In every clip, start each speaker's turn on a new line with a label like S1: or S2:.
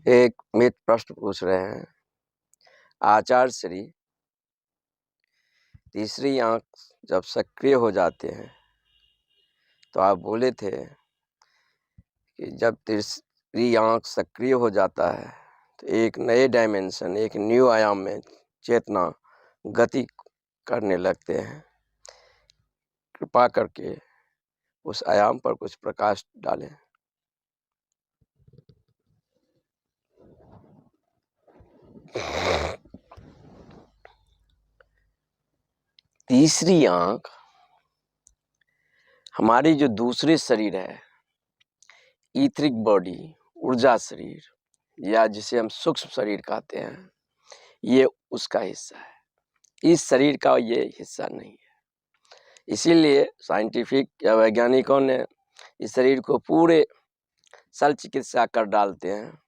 S1: एक मित्र प्रश्न पूछ रहे हैं, आचार्य श्री, तीसरी आंख जब सक्रिय हो जाते हैं तो आप बोले थे कि जब तीसरी आंख सक्रिय हो जाता है तो एक नए डायमेंशन, एक न्यू आयाम में चेतना गति करने लगते हैं। कृपा करके उस आयाम पर कुछ प्रकाश डालें। तीसरी आंख हमारी जो दूसरे शरीर है, ईथरिक बॉडी, ऊर्जा शरीर, या जिसे हम सूक्ष्म शरीर कहते हैं, ये उसका हिस्सा है। इस शरीर का ये हिस्सा नहीं है। इसीलिए साइंटिफिक या वैज्ञानिकों ने इस शरीर को पूरे शल्य चिकित्सा कर डालते हैं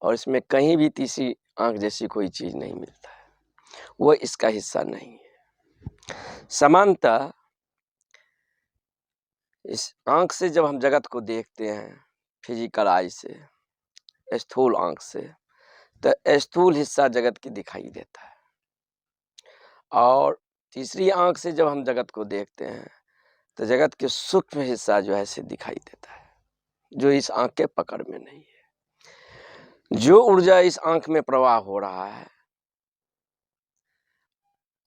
S1: और इसमें कहीं भी तीसरी आंख जैसी कोई चीज नहीं मिलता है। वो इसका हिस्सा नहीं है। समानतः इस आंख से जब हम जगत को देखते हैं, फिजिकल आई से, स्थूल आंख से, तो स्थूल हिस्सा जगत की दिखाई देता है, और तीसरी आंख से जब हम जगत को देखते हैं तो जगत के सूक्ष्म हिस्सा जो है से दिखाई देता है, जो इस आंख के पकड़ में नहीं है। जो ऊर्जा इस आंख में प्रवाह हो रहा है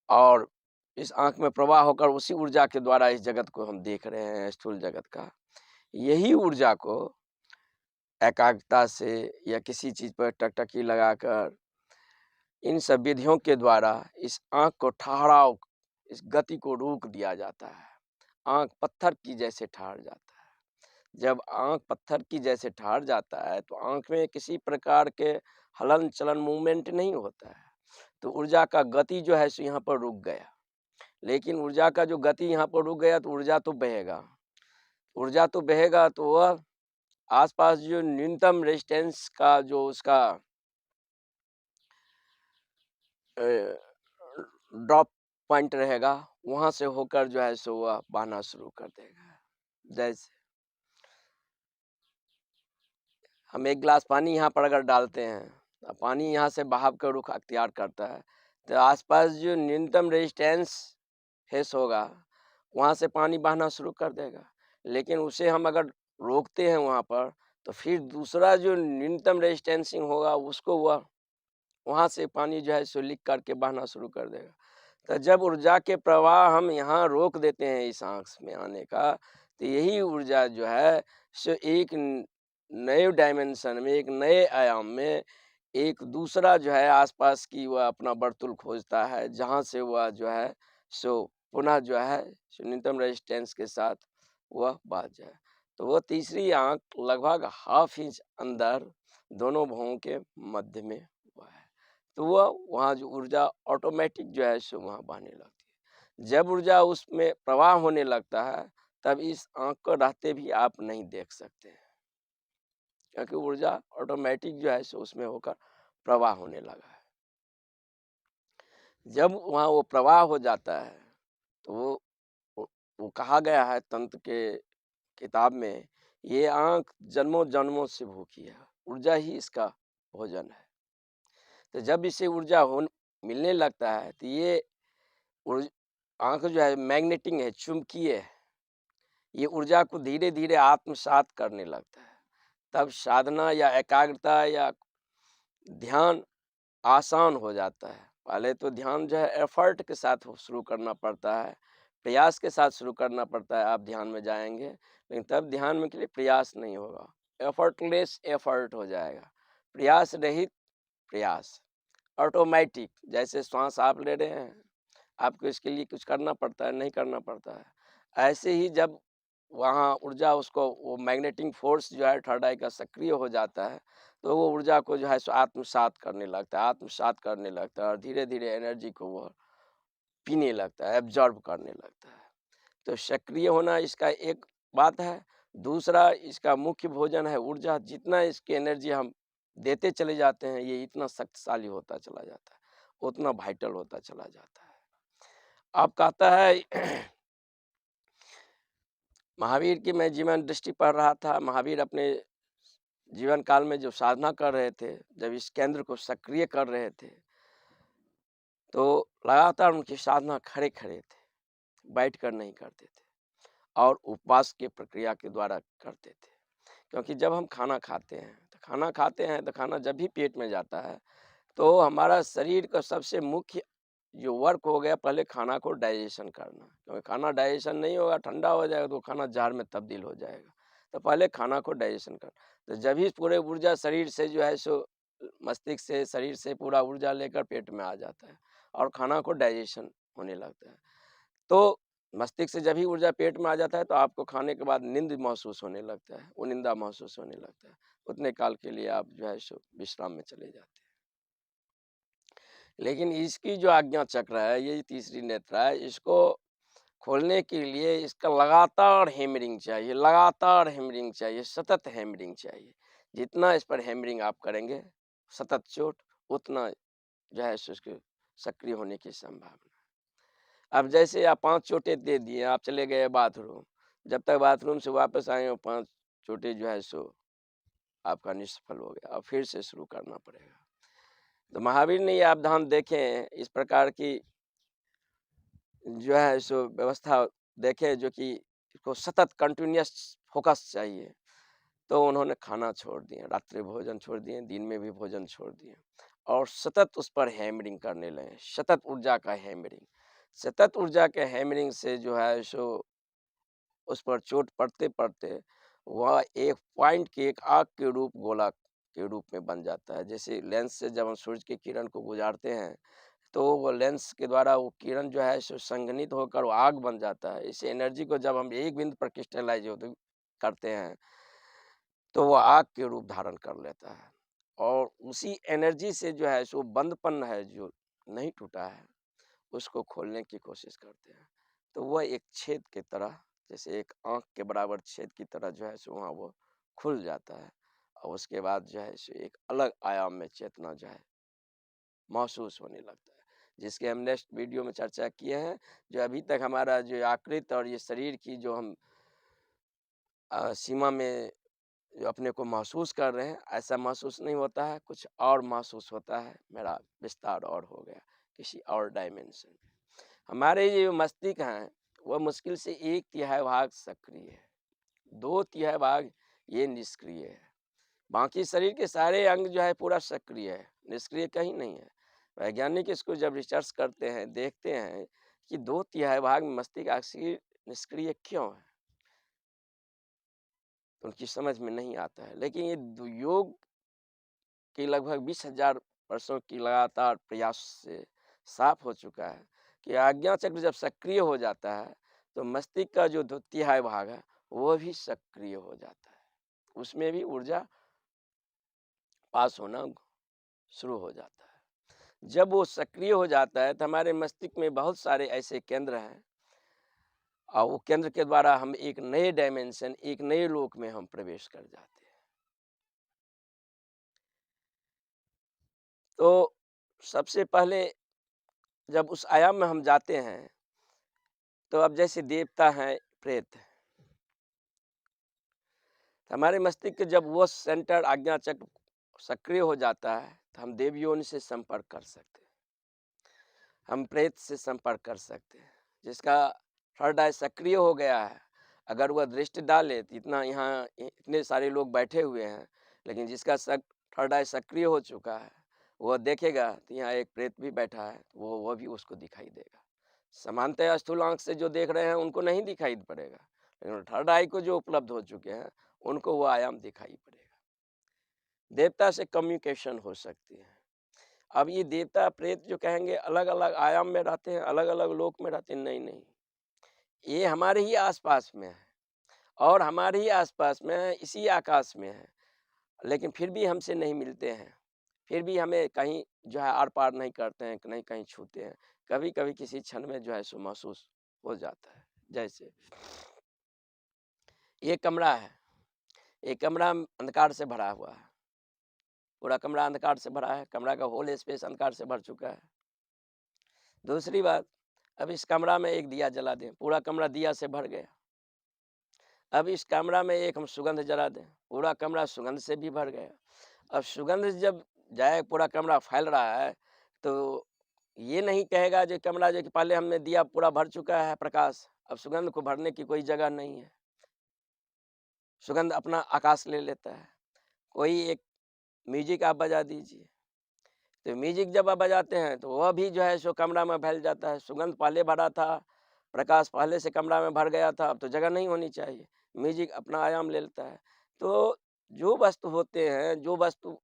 S1: और इस आंख में प्रवाह होकर उसी ऊर्जा के द्वारा इस जगत को हम देख रहे हैं, स्थूल जगत का, यही ऊर्जा को एकाग्रता से या किसी चीज पर टकटकी लगाकर इन सब विधियों के द्वारा इस आंख को ठहराव, इस गति को रोक दिया जाता है। आंख पत्थर की जैसे ठहर जाता है। जब आंख पत्थर की जैसे ठहर जाता है तो आंख में किसी प्रकार के हलन चलन मूवमेंट नहीं होता है, तो ऊर्जा का गति जो है सो यहाँ पर रुक गया। लेकिन ऊर्जा का जो गति यहाँ पर रुक गया तो ऊर्जा तो बहेगा, ऊर्जा तो बहेगा, तो वह आसपास जो न्यूनतम रेजिस्टेंस का जो उसका ड्रॉप पॉइंट रहेगा, वहां से होकर जो है सो वह बहना शुरू कर देगा। जैसे हम एक गिलास पानी यहाँ पर अगर डालते हैं, पानी यहाँ से बहाव का रुख अख्तियार करता है, तो आसपास जो न्यूनतम रेजिस्टेंस फेस होगा वहाँ से पानी बहना शुरू कर देगा। लेकिन उसे हम अगर रोकते हैं वहाँ पर, तो फिर दूसरा जो न्यूनतम रेजिस्टेंसिंग होगा उसको वह वहाँ से पानी जो है सो लीक करके बहना शुरू कर देगा। तो जब ऊर्जा के प्रवाह हम यहाँ रोक देते हैं इस आंख में आने का, तो यही ऊर्जा जो है सो एक नए डायमेंशन में, एक नए आयाम में, एक दूसरा जो है आसपास की वह अपना वर्तुल खोजता है, जहाँ से वह जो है सो पुनः जो है न्यूनतम रेजिस्टेंस के साथ वह बह जाए। तो वह तीसरी आंख लगभग हाफ इंच अंदर दोनों भवों के मध्य में वह है। तो वह वहाँ जो ऊर्जा ऑटोमेटिक जो है सो वहाँ बहने लगती है। जब ऊर्जा उसमें प्रवाह होने लगता है, तब इस आंख को रहते भी आप नहीं देख सकते हैं, क्योंकि ऊर्जा ऑटोमेटिक जो है सो उसमें होकर प्रवाह होने लगा है। जब वहाँ वो प्रवाह हो जाता है तो वो कहा गया है तंत्र के किताब में, ये आंख जन्मों जन्मों से भूखी है, ऊर्जा ही इसका भोजन है। तो जब इसे ऊर्जा हो मिलने लगता है तो ये आंख जो है मैग्नेटिक है, चुंबकीय है, ये ऊर्जा को धीरे धीरे आत्मसात करने लगता है। तब साधना या एकाग्रता या ध्यान आसान हो जाता है। पहले तो ध्यान जो है एफर्ट के साथ शुरू करना पड़ता है, प्रयास के साथ शुरू करना पड़ता है। आप ध्यान में जाएंगे, लेकिन तब ध्यान में के लिए प्रयास नहीं होगा, एफर्टलेस एफर्ट हो जाएगा, प्रयास रहित प्रयास, ऑटोमेटिक। जैसे श्वास आप ले रहे हैं, आपको इसके लिए कुछ करना पड़ता है, नहीं करना पड़ता है। ऐसे ही जब वहाँ ऊर्जा उसको वो मैग्नेटिक फोर्स जो है थर्ड आई का सक्रिय हो जाता है, तो वो ऊर्जा को जो है सो आत्मसात करने लगता है, आत्मसात करने लगता है, और धीरे धीरे एनर्जी को वो पीने लगता है, एब्जॉर्ब करने लगता है। तो सक्रिय होना इसका एक बात है। दूसरा, इसका मुख्य भोजन है ऊर्जा। जितना इसकी एनर्जी हम देते चले जाते हैं, ये इतना शक्तिशाली होता चला जाता है, उतना वाइटल होता चला जाता है। अब कहता है महावीर की मैं जीवन दृष्टि पढ़ रहा था। महावीर अपने जीवन काल में जो साधना कर रहे थे, जब इस केंद्र को सक्रिय कर रहे थे, तो लगातार उनकी साधना खड़े-खड़े थे, बैठकर नहीं करते थे और उपवास की प्रक्रिया के द्वारा करते थे। क्योंकि जब हम खाना खाते हैं तो खाना जब भी पेट में जाता है, तो हमारा शरीर का सबसे मुख्य जो वर्क हो गया, पहले खाना को डाइजेशन करना। क्योंकि खाना डाइजेशन नहीं होगा, ठंडा हो जाएगा तो खाना ज़हर में तब्दील हो जाएगा। तो पहले खाना को डाइजेशन करना। तो जब ही पूरे ऊर्जा शरीर से जो है सो मस्तिष्क से, शरीर से पूरा ऊर्जा लेकर पेट में आ जाता है और खाना को डाइजेशन होने लगता है। तो मस्तिष्क से जब ही ऊर्जा पेट में आ जाता है, तो आपको खाने के बाद नींद महसूस होने लगता है, उनिंदा महसूस होने लगता है। उतने काल के लिए आप जो है सो विश्राम में चले जाते हैं। लेकिन इसकी जो आज्ञा चक्र है, ये तीसरी नेत्रा है, इसको खोलने के लिए इसका लगातार हैमरिंग चाहिए, लगातार हैमरिंग चाहिए, सतत हैमरिंग चाहिए। जितना इस पर हैमरिंग आप करेंगे, सतत चोट, उतना जो है सो उसके सक्रिय होने की संभावना। अब जैसे आप 5 चोटें दे दिए, आप चले गए बाथरूम, जब तक बाथरूम से वापस आए, वो 5 चोटें जो है सो आपका निष्फल हो गया, अब फिर से शुरू करना पड़ेगा। तो महावीर ने ये अवधान देखें, इस प्रकार की जो है सो व्यवस्था देखें, जो कि इसको सतत कंटिन्यूअस फोकस चाहिए। तो उन्होंने खाना छोड़ दिए, रात्रि भोजन छोड़ दिए, दिन में भी भोजन छोड़ दिए और सतत उस पर हैमरिंग करने लगे, सतत ऊर्जा का हैमरिंग। सतत ऊर्जा के हैमरिंग से जो है सो उस पर चोट पड़ते-पड़ते वह एक पॉइंट के एक आग के रूप, गोला के रूप में बन जाता है। जैसे लेंस से जब हम सूरज की किरण को गुजारते हैं, तो वो लेंस के द्वारा वो किरण जो है सो संघनित होकर वो आग बन जाता है। इस एनर्जी को जब हम एक बिंदु पर क्रिस्टलाइज़ होते करते हैं, तो वो आग के रूप धारण कर लेता है और उसी एनर्जी से जो है सो बंधपन है जो नहीं टूटा है, उसको खोलने की कोशिश करते हैं। तो वह एक छेद की तरह, जैसे एक आँख के बराबर छेद की तरह जो है सो वहाँ वो खुल जाता है और उसके बाद जो है सो एक अलग आयाम में चेतना जो है महसूस होने लगता है। जिसके हम नेक्स्ट वीडियो में चर्चा किए हैं। जो अभी तक हमारा जो आकृत और ये शरीर की जो हम सीमा में जो अपने को महसूस कर रहे हैं, ऐसा महसूस नहीं होता है, कुछ और महसूस होता है, मेरा विस्तार और हो गया किसी और डायमेंशन में। हमारे ये जो मस्तिष्क हैं, वह मुश्किल से 1/3 भाग सक्रिय है, 2/3 भाग ये निष्क्रिय है। बाकी शरीर के सारे अंग जो है पूरा सक्रिय है, निष्क्रिय कहीं नहीं है। वैज्ञानिक इसको जब रिसर्च करते हैं, देखते हैं कि 2/3 भाग में मस्तिष्क आखिर निष्क्रिय क्यों है, तो उनकी समझ में नहीं आता है। लेकिन ये योग की लगभग 20,000 वर्षों की लगातार प्रयास से साफ हो चुका है कि आज्ञा चक्र जब सक्रिय हो जाता है, तो मस्तिष्क का जो 2/3 भाग है, वो भी सक्रिय हो जाता है। उसमें भी ऊर्जा पास होना शुरू हो जाता है। जब वो सक्रिय हो जाता है, तो हमारे मस्तिष्क में बहुत सारे ऐसे केंद्र हैं और वो केंद्र के द्वारा हम एक नए डायमेंशन, एक नए लोक में हम प्रवेश कर जाते हैं। तो सबसे पहले जब उस आयाम में हम जाते हैं, तो अब जैसे देवता हैं, प्रेत हैं, तो हमारे मस्तिष्क जब वो सेंटर आज्ञा चक्र सक्रिय हो जाता है, तो हम देव योनि से संपर्क कर सकते हैं, हम प्रेत से संपर्क कर सकते हैं। जिसका थर्ड आई सक्रिय हो गया है, अगर वह दृष्टि डाले तो इतना यहाँ इतने सारे लोग बैठे हुए हैं, लेकिन जिसका थर्ड आई सक्रिय हो चुका है, वह देखेगा तो यहाँ एक प्रेत भी बैठा है, वो भी उसको दिखाई देगा। सामान्यतः स्थूल आँख से जो देख रहे हैं उनको नहीं दिखाई पड़ेगा, लेकिन थर्ड आई को जो उपलब्ध हो चुके हैं, उनको वो आयाम दिखाई पड़ेगा। देवता से कम्युनिकेशन हो सकती है। अब ये देवता प्रेत जो कहेंगे अलग-अलग आयाम में रहते हैं, अलग-अलग लोक में रहते हैं, नहीं, नहीं। ये हमारे ही आस-पास में है और हमारे ही आस-पास में है, इसी आकाश में है, लेकिन फिर भी हमसे नहीं मिलते हैं। फिर भी हमें कहीं जो है आर-पार नहीं करते हैं, नहीं कहीं छूते हैं। कभी-कभी किसी क्षण में जो है सो महसूस हो जाता है। जैसे ये कमरा है, ये कमरा अंधकार से भरा हुआ है। पूरा कमरा अंधकार से भरा है, कमरा का होल स्पेस अंधकार से भर चुका है। दूसरी बात, अब इस कमरा में एक दिया जला दें, पूरा कमरा दिया से भर गया। अब इस कमरा में एक हम सुगंध जला दें, पूरा कमरा सुगंध से भी भर गया। अब सुगंध जब जाए पूरा कमरा फैल रहा है, तो ये नहीं कहेगा जो कमरा जो कि पहले हमने दिया पूरा भर चुका है प्रकाश, अब सुगंध को भरने की कोई जगह नहीं है। सुगंध अपना आकाश ले लेता है। कोई एक म्यूजिक आप बजा दीजिए, तो म्यूजिक जब आप बजाते हैं तो वह भी जो है सो कमरा में फैल जाता है। सुगंध पहले भरा था, प्रकाश पहले से कमरा में भर गया था, अब तो जगह नहीं होनी चाहिए। म्यूजिक अपना आयाम ले लेता है। तो जो वस्तु होते हैं, जो वस्तु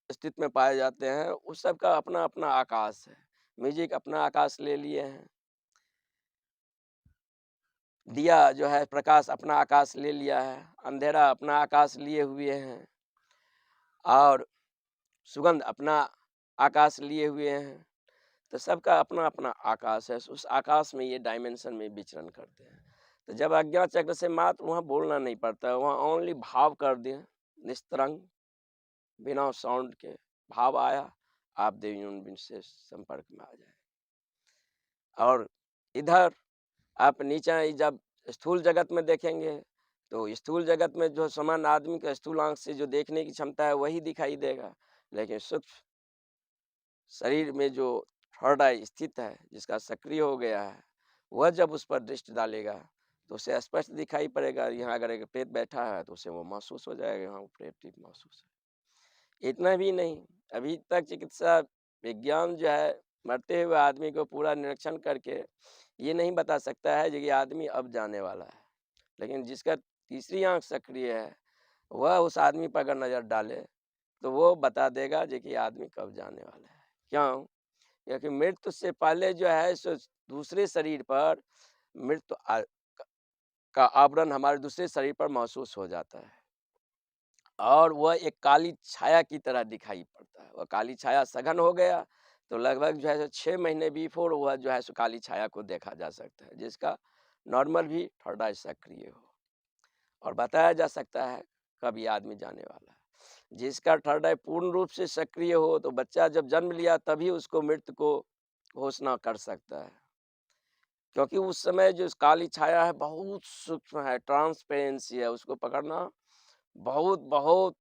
S1: अस्तित्व में पाए जाते हैं, उस सब का अपना-अपना आकाश है। म्यूजिक अपना आकाश ले लिए हैं। दिया जो है प्रकाश अपना आकाश ले लिया है, अंधेरा अपना आकाश लिए हुए हैं और सुगंध अपना आकाश लिए हुए हैं। तो सबका अपना-अपना आकाश है, उस आकाश में ये डायमेंशन में विचरण करते हैं। तो जब अज्ञान चक्र से मात्र वहाँ बोलना नहीं पड़ता है, वहाँ ओनली भाव कर दें, निस्तरंग, बिना साउंड के भाव आया, आप देवी उन से संपर्क में आ जाए। और इधर आप नीचे जब स्थूल जगत में देखेंगे, तो स्थूल जगत में जो सामान्य आदमी का स्थूल आँख से जो देखने की क्षमता है, वही दिखाई देगा। लेकिन सूक्ष्म शरीर में जो थर्ड आई स्थित है, जिसका सक्रिय हो गया है, वह जब उस पर दृष्टि डालेगा, तो उसे स्पष्ट दिखाई पड़ेगा। यहाँ अगर एक प्रेत बैठा है, तो उसे वो महसूस हो जाएगा, हाँ, वो प्रेत महसूस है। इतना भी नहीं, अभी तक चिकित्सा विज्ञान जो है, मरते हुए आदमी को पूरा निरीक्षण करके ये नहीं बता सकता है जो ये आदमी अब जाने वाला है। लेकिन जिसका तीसरी आँख सक्रिय है, वह उस आदमी पर अगर नज़र डाले, तो वो बता देगा जो कि ये आदमी कब जाने वाला है। क्यों? क्योंकि मृत्यु से पहले जो है सो दूसरे शरीर पर मृत्यु का आवरण हमारे दूसरे शरीर पर महसूस हो जाता है और वह एक काली छाया की तरह दिखाई पड़ता है। वह काली छाया सघन हो गया, तो लगभग जो है सो 6 महीने बिफ़ोर वह जो है सो काली छाया को देखा जा सकता है, जिसका नॉर्मल भी थर्ड आई सक्रिय हो और बताया जा सकता है कब ये आदमी जाने वाला है। जिसका थर्ड आई पूर्ण रूप से सक्रिय हो, तो बच्चा जब जन्म लिया तभी उसको मृत्यु को घोषणा कर सकता है। क्योंकि उस समय जो काली छाया है बहुत सूक्ष्म है, ट्रांसपेरेंसी है, उसको पकड़ना बहुत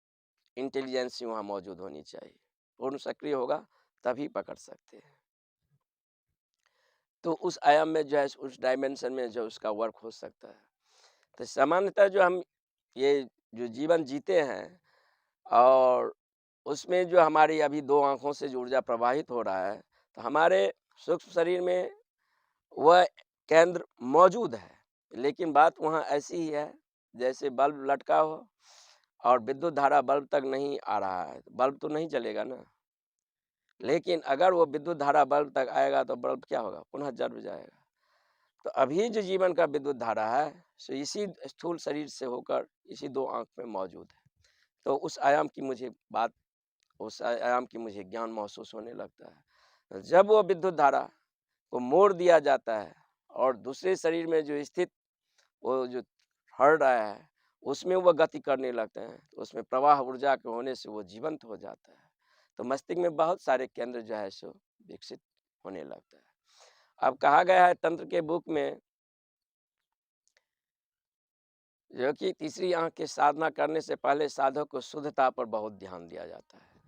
S1: इंटेलिजेंसी वहाँ मौजूद होनी चाहिए। पूर्ण सक्रिय होगा तभी पकड़ सकते हैं। तो उस आयाम में जो है उस डायमेंशन में जो उसका वर्क हो सकता है। तो सामान्यतः जो हम ये जो जीवन जीते हैं और उसमें जो हमारी अभी 2 आँखों से जो ऊर्जा प्रवाहित हो रहा है, तो हमारे सूक्ष्म शरीर में वह केंद्र मौजूद है। लेकिन बात वहाँ ऐसी ही है, जैसे बल्ब लटका हो और विद्युत धारा बल्ब तक नहीं आ रहा है, बल्ब तो नहीं जलेगा ना। लेकिन अगर वो विद्युत धारा बल्ब तक आएगा तो बल्ब क्या होगा? पुनः जल जाएगा। तो अभी जो जीवन का विद्युत धारा है, सो इसी स्थूल शरीर से होकर इसी 2 आँख में मौजूद है। तो उस आयाम की मुझे ज्ञान महसूस होने लगता है। जब वो विद्युत धारा को मोड़ दिया जाता है और दूसरे शरीर में जो स्थित वो जो हर रहा है, उसमें वो गति करने लगते हैं, तो उसमें प्रवाह ऊर्जा के होने से वो जीवंत हो जाता है। तो मस्तिष्क में बहुत सारे केंद्र जो है सो विकसित होने लगता है। अब कहा गया है तंत्र के बुक में, जो कि तीसरी आँख की साधना करने से पहले साधक को शुद्धता पर बहुत ध्यान दिया जाता है।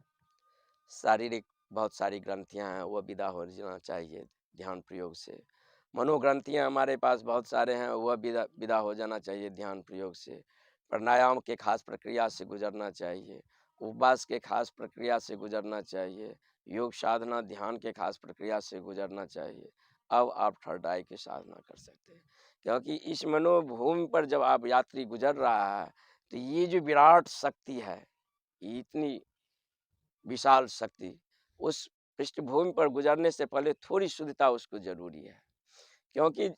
S1: शारीरिक बहुत सारी ग्रंथियाँ हैं, वो विदा हो जाना चाहिए ध्यान प्रयोग से। मनोग्रंथियाँ हमारे पास बहुत सारे हैं, वह विदा विदा हो जाना चाहिए ध्यान प्रयोग से। प्राणायाम के खास प्रक्रिया से गुजरना चाहिए, उपवास के खास प्रक्रिया से गुजरना चाहिए, योग साधना ध्यान के खास प्रक्रिया से गुजरना चाहिए। अब आप थर्ड आई की साधना कर सकते हैं। क्योंकि इस मनोभूमि पर जब आप यात्री गुजर रहा है, तो ये जो विराट शक्ति है, इतनी विशाल शक्ति, उस पृष्ठभूमि पर गुजरने से पहले थोड़ी शुद्धता उसको ज़रूरी है। क्योंकि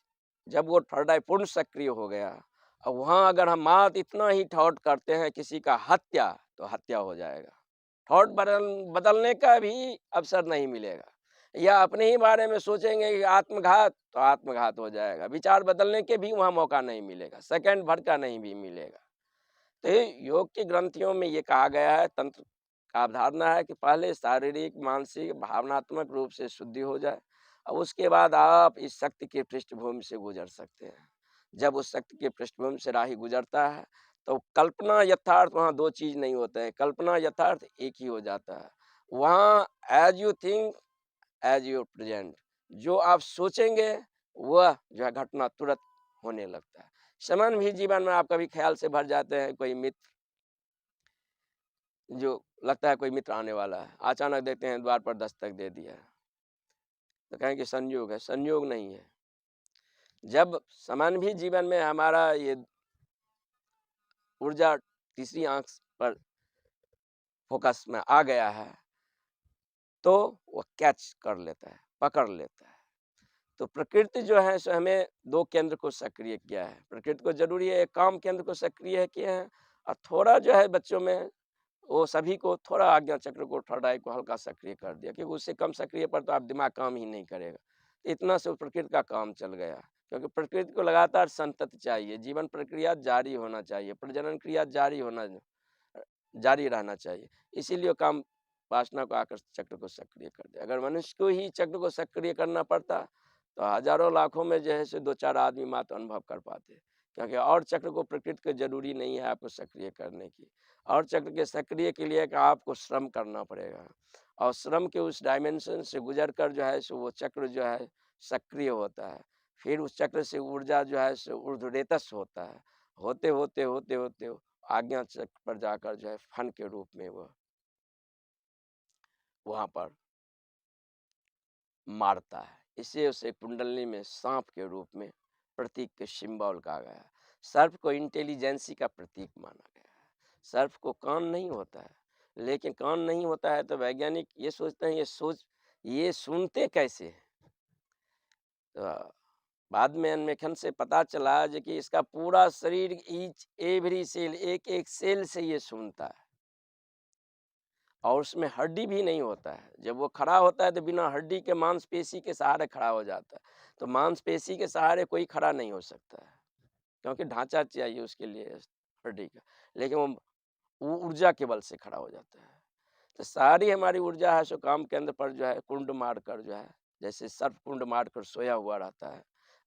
S1: जब वो थर्ड आई पूर्ण सक्रिय हो गया, अब वहाँ अगर हम मात्र इतना ही थॉट करते हैं किसी का हत्या, तो हत्या हो जाएगा। थॉट बदलने का भी अवसर नहीं मिलेगा, या अपने ही बारे में सोचेंगे कि आत्मघात, तो आत्मघात हो जाएगा। विचार बदलने के भी वहाँ मौका नहीं मिलेगा, सेकंड भर का नहीं भी मिलेगा। तो ये योग की ग्रंथियों में ये कहा गया है, तंत्र का अवधारणा है कि पहले शारीरिक, मानसिक, भावनात्मक रूप से शुद्धि हो जाए और उसके बाद आप इस शक्ति की पृष्ठभूमि से गुजर सकते हैं। जब उस शक्ति के पृष्ठभूमि से राही गुजरता है, तो कल्पना यथार्थ वहाँ 2 चीज़ नहीं होते हैं, कल्पना यथार्थ एक ही हो जाता है। वहाँ as you think as you present, जो आप सोचेंगे, वह जो है घटना तुरंत होने लगता है। सामान्य भी जीवन में आप कभी ख़्याल से भर जाते हैं, कोई मित्र जो लगता है कोई मित्र आने वाला है, अचानक देखते हैं द्वार पर दस्तक दे दिया है, तो कहेंगे संयोग है, संयोग नहीं है। जब सामान्य भी जीवन में हमारा ये ऊर्जा तीसरी आँख पर फ़ोकस में आ गया है, तो वो कैच कर लेता है, पकड़ लेता है। तो प्रकृति जो है सो हमें 2 केंद्र को सक्रिय किया है। प्रकृति को ज़रूरी है, एक काम केंद्र को सक्रिय किए हैं और थोड़ा जो है बच्चों में वो सभी को थोड़ा आज्ञा चक्र को, थर्ड आई को हल्का सक्रिय कर दिया, क्योंकि उससे कम सक्रिय पर तो आप दिमाग काम ही नहीं करेगा। इतना से वो प्रकृति का काम चल गया, क्योंकि प्रकृति को लगातार संतत चाहिए, जीवन प्रक्रिया जारी होना चाहिए, प्रजनन क्रिया जारी रहना चाहिए। इसीलिए काम वासना को आकर चक्र को सक्रिय कर दिया। अगर मनुष्य को ही चक्र को सक्रिय करना पड़ता, तो हज़ारों लाखों में जो है सो 2-4 आदमी मात्र अनुभव कर पाते। क्योंकि और चक्र को प्रकृति को ज़रूरी नहीं है आपको सक्रिय करने की। और चक्र के सक्रिय के लिए कि आपको श्रम करना पड़ेगा और श्रम के उस डायमेंशन से गुजर कर जो है सो वो चक्र जो है सक्रिय होता है। फिर उस चक्र से ऊर्जा जो है सो ऊर्ध्वरेतस होता है। होते, होते, होते, होते आज्ञा चक्र पर जाकर जो है फन के रूप में वह वहाँ पर मारता है। इसे उसे कुंडली में सांप के रूप में प्रतीक के सिंबल कहा गया है। सर्प को इंटेलिजेंसी का प्रतीक माना गया है। सर्प को कान नहीं होता है, लेकिन कान नहीं होता है तो वैज्ञानिक ये सोचते हैं ये सुनते कैसे हैं? तो बाद में अन्वेषण से पता चला जो कि इसका पूरा शरीर ईच एवरी सेल एक-एक सेल से ये सुनता है। और उसमें हड्डी भी नहीं होता है। जब वो खड़ा होता है तो बिना हड्डी के मांसपेशी के सहारे खड़ा हो जाता है। तो मांसपेशी के सहारे कोई खड़ा नहीं हो सकता है, क्योंकि ढाँचा चाहिए उसके लिए हड्डी का। लेकिन वो ऊर्जा के बल से खड़ा हो जाता है। तो सारी हमारी ऊर्जा है सो काम केंद्र पर जो है कुंड मारकर जो है, जैसे सर्प कुंड मारकर सोया हुआ रहता है,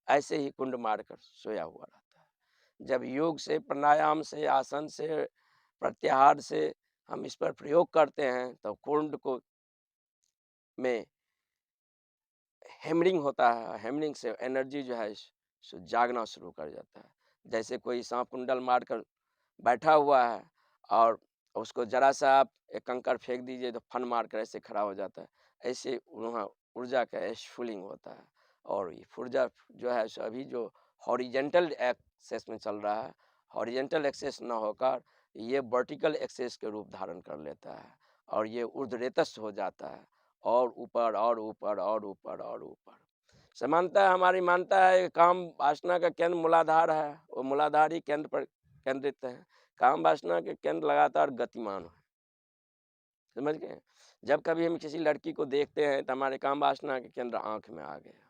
S1: ऐसे ही कुंड मारकर सोया हुआ रहता है। जब योग से, प्राणायाम से, आसन से, प्रत्याहार से हम इस पर प्रयोग करते हैं तो कुंड को में हैमरिंग होता है, हैमरिंग से एनर्जी जो है सो जागना शुरू कर जाता है। जैसे कोई सांप कुंडल मारकर बैठा हुआ है और उसको ज़रा सा आप एक कंकड़ फेंक दीजिए तो फन मारकर ऐसे खड़ा हो जाता है। ऐसे वहाँ ऊर्जा का स्फुलिंग होता है और ये ऊर्जा जो है सो अभी जो हॉरिजेंटल एक्सेस में चल रहा है, हॉरिजेंटल एक्सेस ना होकर ये वर्टिकल एक्सेस के रूप धारण कर लेता है और ये ऊर्ध्वरेतस हो जाता है और ऊपर और ऊपर और ऊपर और ऊपर। समानतः हमारी मानता है कि काम वासना का केंद्र मूलाधार है, वो मूलाधार ही केंद्र पर केंद्रित है। काम वासना के केंद्र लगातार गतिमान है, समझ गए? जब कभी हम किसी लड़की को देखते हैं तो हमारे काम वासना के केंद्र आँख में आ गया।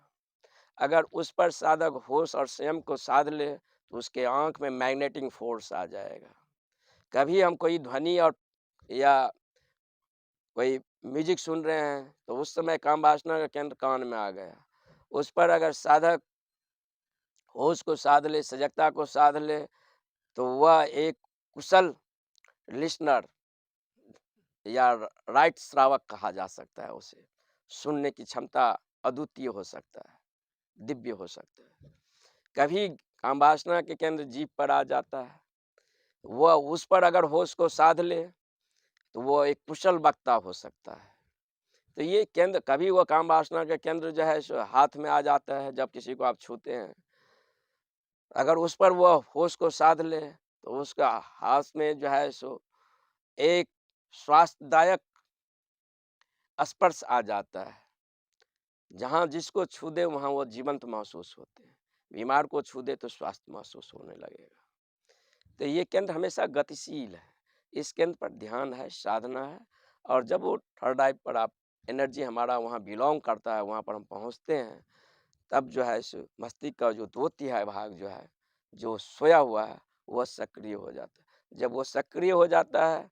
S1: अगर उस पर साधक होश और संयम को साध ले तो उसके आँख में मैग्नेटिक फोर्स आ जाएगा। कभी हम कोई ध्वनि और या कोई म्यूजिक सुन रहे हैं तो उस समय काम वासना का केंद्र कान में आ गया। उस पर अगर साधक होश को साध ले, सजगता को साध ले, तो वह एक कुशल लिसनर या राइट श्रावक कहा जा सकता है उसे। सुनने की क्षमता अद्वितीय हो सकता है, दिव्य हो सकता है। कभी काम वासना के केंद्र जीभ पर आ जाता है, वह उस पर अगर होश को साध ले, तो वो एक कुशल वक्ता हो सकता है। तो ये केंद्र कभी वो काम वासना के केंद्र जो है सो हाथ में आ जाता है जब किसी को आप छूते हैं। अगर उस पर वो होश को साध ले, तो उसका हाथ में जो है सो एक स्वास्थ्यदायक स्पर्श आ जाता है। जहाँ जिसको छू दे वहाँ वो जीवंत महसूस होते हैं। बीमार को छू दे तो स्वास्थ्य महसूस होने लगेगा। तो ये केंद्र हमेशा गतिशील है। इस केंद्र पर ध्यान है, साधना है और जब वो थर्ड आई पर आप एनर्जी हमारा वहाँ बिलॉन्ग करता है, वहाँ पर हम पहुँचते हैं, तब जो है सो मस्तिष्क का जो द्वितीय भाग जो है, जो सोया हुआ है, वह सक्रिय हो जाता है। जब वो सक्रिय हो जाता है,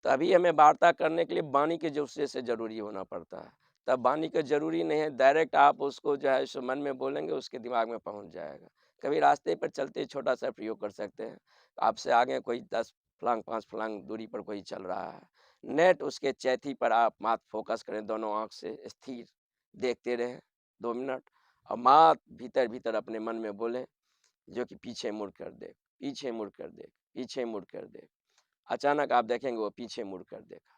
S1: तभी हमें वार्ता करने के लिए वाणी के जोशे से ज़रूरी होना पड़ता है। तब वाणी का ज़रूरी नहीं है, डायरेक्ट आप उसको जो है सो मन में बोलेंगे, उसके दिमाग में पहुँच जाएगा। कभी रास्ते पर चलते छोटा सा प्रयोग कर सकते हैं। आपसे आगे कोई 10 फलांग 5 फलांग दूरी पर कोई चल रहा है, नेट उसके चैथी पर आप मात्र फोकस करें, दोनों आँख से स्थिर देखते रहें 2 मिनट और मात्र भीतर-भीतर अपने मन में बोलें, जो कि पीछे मुड़ कर देख, पीछे मुड़ कर देख, पीछे मुड़ कर देख। अचानक आप देखेंगे वो पीछे मुड़ कर देखा।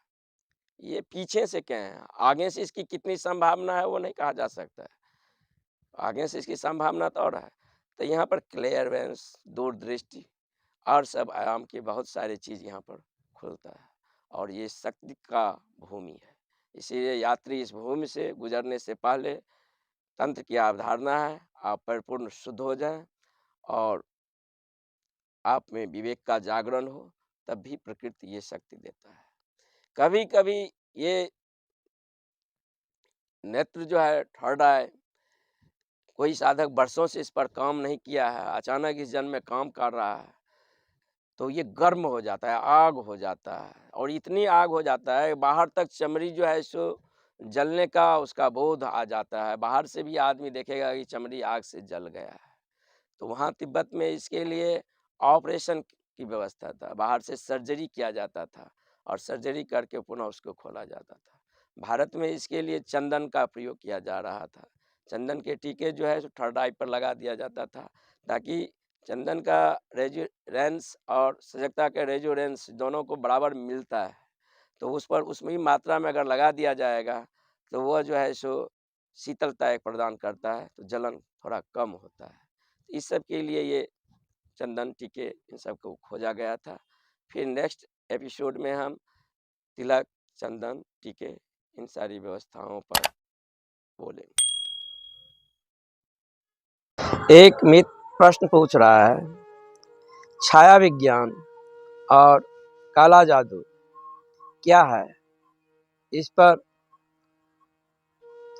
S1: ये पीछे से क्या है, आगे से इसकी कितनी संभावना है वो नहीं कहा जा सकता है। आगे से इसकी संभावना तो और है। तो यहाँ पर क्लियरेंस, दूरदृष्टि और सब आयाम की बहुत सारी चीज़ यहाँ पर खुलता है और ये शक्ति का भूमि है। इसीलिए यात्री इस भूमि से गुजरने से पहले तंत्र की अवधारणा है, आप परिपूर्ण शुद्ध हो जाएं और आप में विवेक का जागरण हो, तब भी प्रकृति ये शक्ति देता है। कभी-कभी ये नेत्र जो है थर्ड आई, कोई साधक वर्षों से इस पर काम नहीं किया है, अचानक इस जन्म में काम कर रहा है, तो ये गर्म हो जाता है, आग हो जाता है और इतनी आग हो जाता है बाहर तक चमड़ी जो है सो जलने का उसका बोध आ जाता है। बाहर से भी आदमी देखेगा कि चमड़ी आग से जल गया है। तो वहाँ तिब्बत में इसके लिए ऑपरेशन की व्यवस्था था, बाहर से सर्जरी किया जाता था और सर्जरी करके पुनः उसको खोला जाता था। भारत में इसके लिए चंदन का प्रयोग किया जा रहा था। चंदन के टीके जो है सो थर्ड आई पर लगा दिया जाता था, ताकि चंदन का रेजुरेंस और सजगता का रेजुरेंस दोनों को बराबर मिलता है। तो उस पर उसमें ही मात्रा में अगर लगा दिया जाएगा तो वह जो है सो शीतलता एक प्रदान करता है, तो जलन थोड़ा कम होता है। इस सब के लिए ये चंदन टीके इन सब को खोजा गया था। फिर नेक्स्ट एपिसोड में हम तिलक, चंदन, टीके इन सारी व्यवस्थाओं पर बोलेंगे। एक मित्र प्रश्न पूछ रहा है, छाया विज्ञान और काला जादू क्या है? इस पर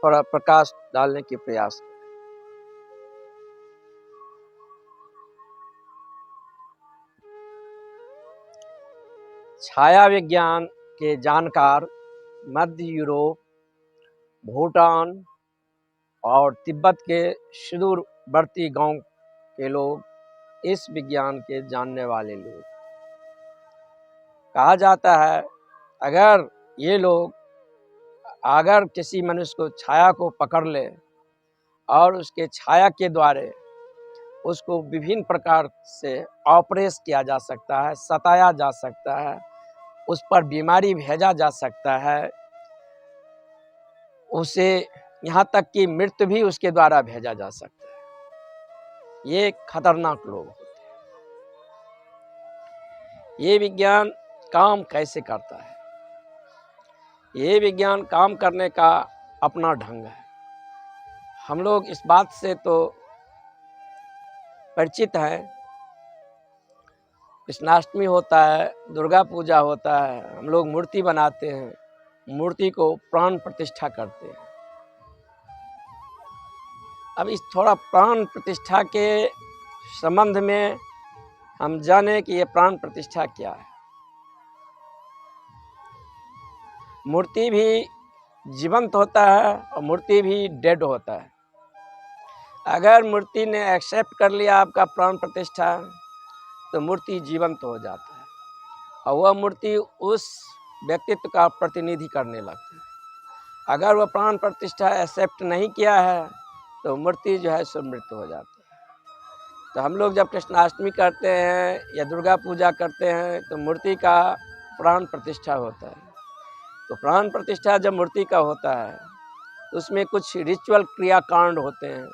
S1: थोड़ा प्रकाश डालने की प्रयास करें। छाया विज्ञान के जानकार मध्य यूरोप, भूटान और तिब्बत के सुदूरवर्ती गांव के लोग, इस विज्ञान के जानने वाले लोग। कहा जाता है अगर ये लोग अगर किसी मनुष्य को छाया को पकड़ ले और उसके छाया के द्वारा उसको विभिन्न प्रकार से ऑपरेट किया जा सकता है, सताया जा सकता है, उस पर बीमारी भेजा जा सकता है, उसे यहाँ तक कि मृत्यु भी उसके द्वारा भेजा जा सकता है। ये खतरनाक लोग होते हैं। ये विज्ञान काम कैसे करता है? ये विज्ञान काम करने का अपना ढंग है। हम लोग इस बात से तो परिचित हैं, कृष्णाष्टमी होता है, दुर्गा पूजा होता है, हम लोग मूर्ति बनाते हैं, मूर्ति को प्राण प्रतिष्ठा करते हैं। अब इस थोड़ा प्राण प्रतिष्ठा के संबंध में हम जाने कि ये प्राण प्रतिष्ठा क्या है। मूर्ति भी जीवंत होता है और मूर्ति भी डेड होता है। अगर मूर्ति ने एक्सेप्ट कर लिया आपका प्राण प्रतिष्ठा तो मूर्ति जीवंत हो जाता है और वह मूर्ति उस व्यक्तित्व का प्रतिनिधि करने लगता है। अगर वह प्राण प्रतिष्ठा एक्सेप्ट नहीं किया है तो मूर्ति जो है सो मृत हो जाती है। तो हम लोग जब कृष्णाष्टमी करते हैं या दुर्गा पूजा करते हैं तो मूर्ति का प्राण प्रतिष्ठा होता है। तो प्राण प्रतिष्ठा जब मूर्ति का होता है तो उसमें कुछ रिचुअल क्रियाकांड होते हैं,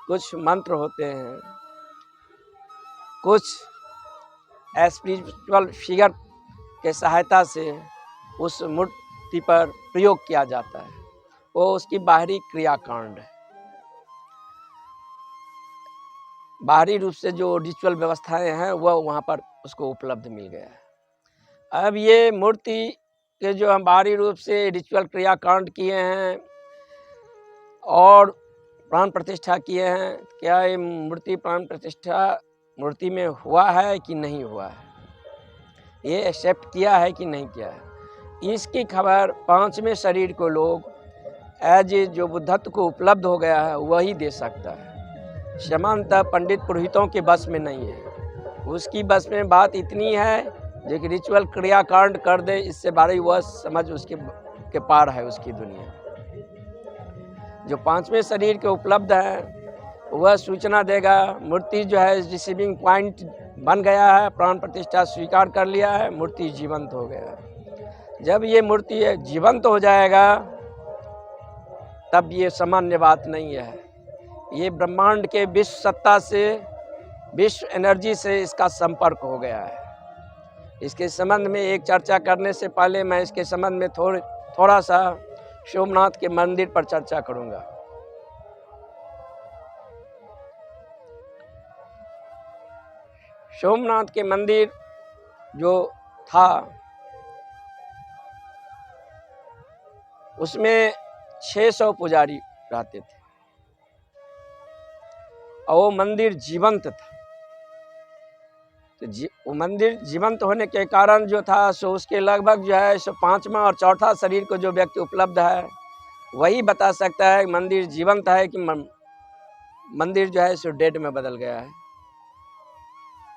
S1: कुछ मंत्र होते हैं, कुछ स्पिरिचुअल फिगर के सहायता से उस मूर्ति पर प्रयोग किया जाता है। वो उसकी बाहरी क्रियाकांड है। बाहरी रूप से जो रिचुअल व्यवस्थाएं हैं वह वहाँ पर उसको उपलब्ध मिल गया है। अब ये मूर्ति के जो हम बाहरी रूप से रिचुअल क्रियाकांड किए हैं और प्राण प्रतिष्ठा किए हैं, क्या ये मूर्ति प्राण प्रतिष्ठा मूर्ति में हुआ है कि नहीं हुआ है, ये एक्सेप्ट किया है कि नहीं किया है, इसकी खबर पांचवें शरीर को लोग एज जो बुद्धत्व को उपलब्ध हो गया है वही दे सकता है। सामान्यतः पंडित पुरोहितों के बस में नहीं है। उसकी बस में बात इतनी है जो कि रिचुअल क्रियाकांड कर दे, इससे बारी वह समझ उसके के पार है उसकी दुनिया। जो पांचवें शरीर के उपलब्ध है वह सूचना देगा। मूर्ति जो है रिसीविंग पॉइंट बन गया है, प्राण प्रतिष्ठा स्वीकार कर लिया है, मूर्ति जीवंत हो गया है। जब ये मूर्ति जीवंत हो जाएगा तब ये सामान्य बात नहीं है, ये ब्रह्मांड के विश्व सत्ता से, विश्व एनर्जी से इसका संपर्क हो गया है। इसके संबंध में एक चर्चा करने से पहले मैं इसके संबंध में थोड़ा सा सोमनाथ के मंदिर पर चर्चा करूंगा। सोमनाथ के मंदिर जो था उसमें 600 पुजारी रहते थे और वो मंदिर जीवंत था। तो वो मंदिर जीवंत होने के कारण जो था सो उसके लगभग जो है सो पांचवा और चौथा शरीर को जो व्यक्ति उपलब्ध है वही बता सकता है मंदिर जीवंत है कि मंदिर जो है सो डेड में बदल गया है।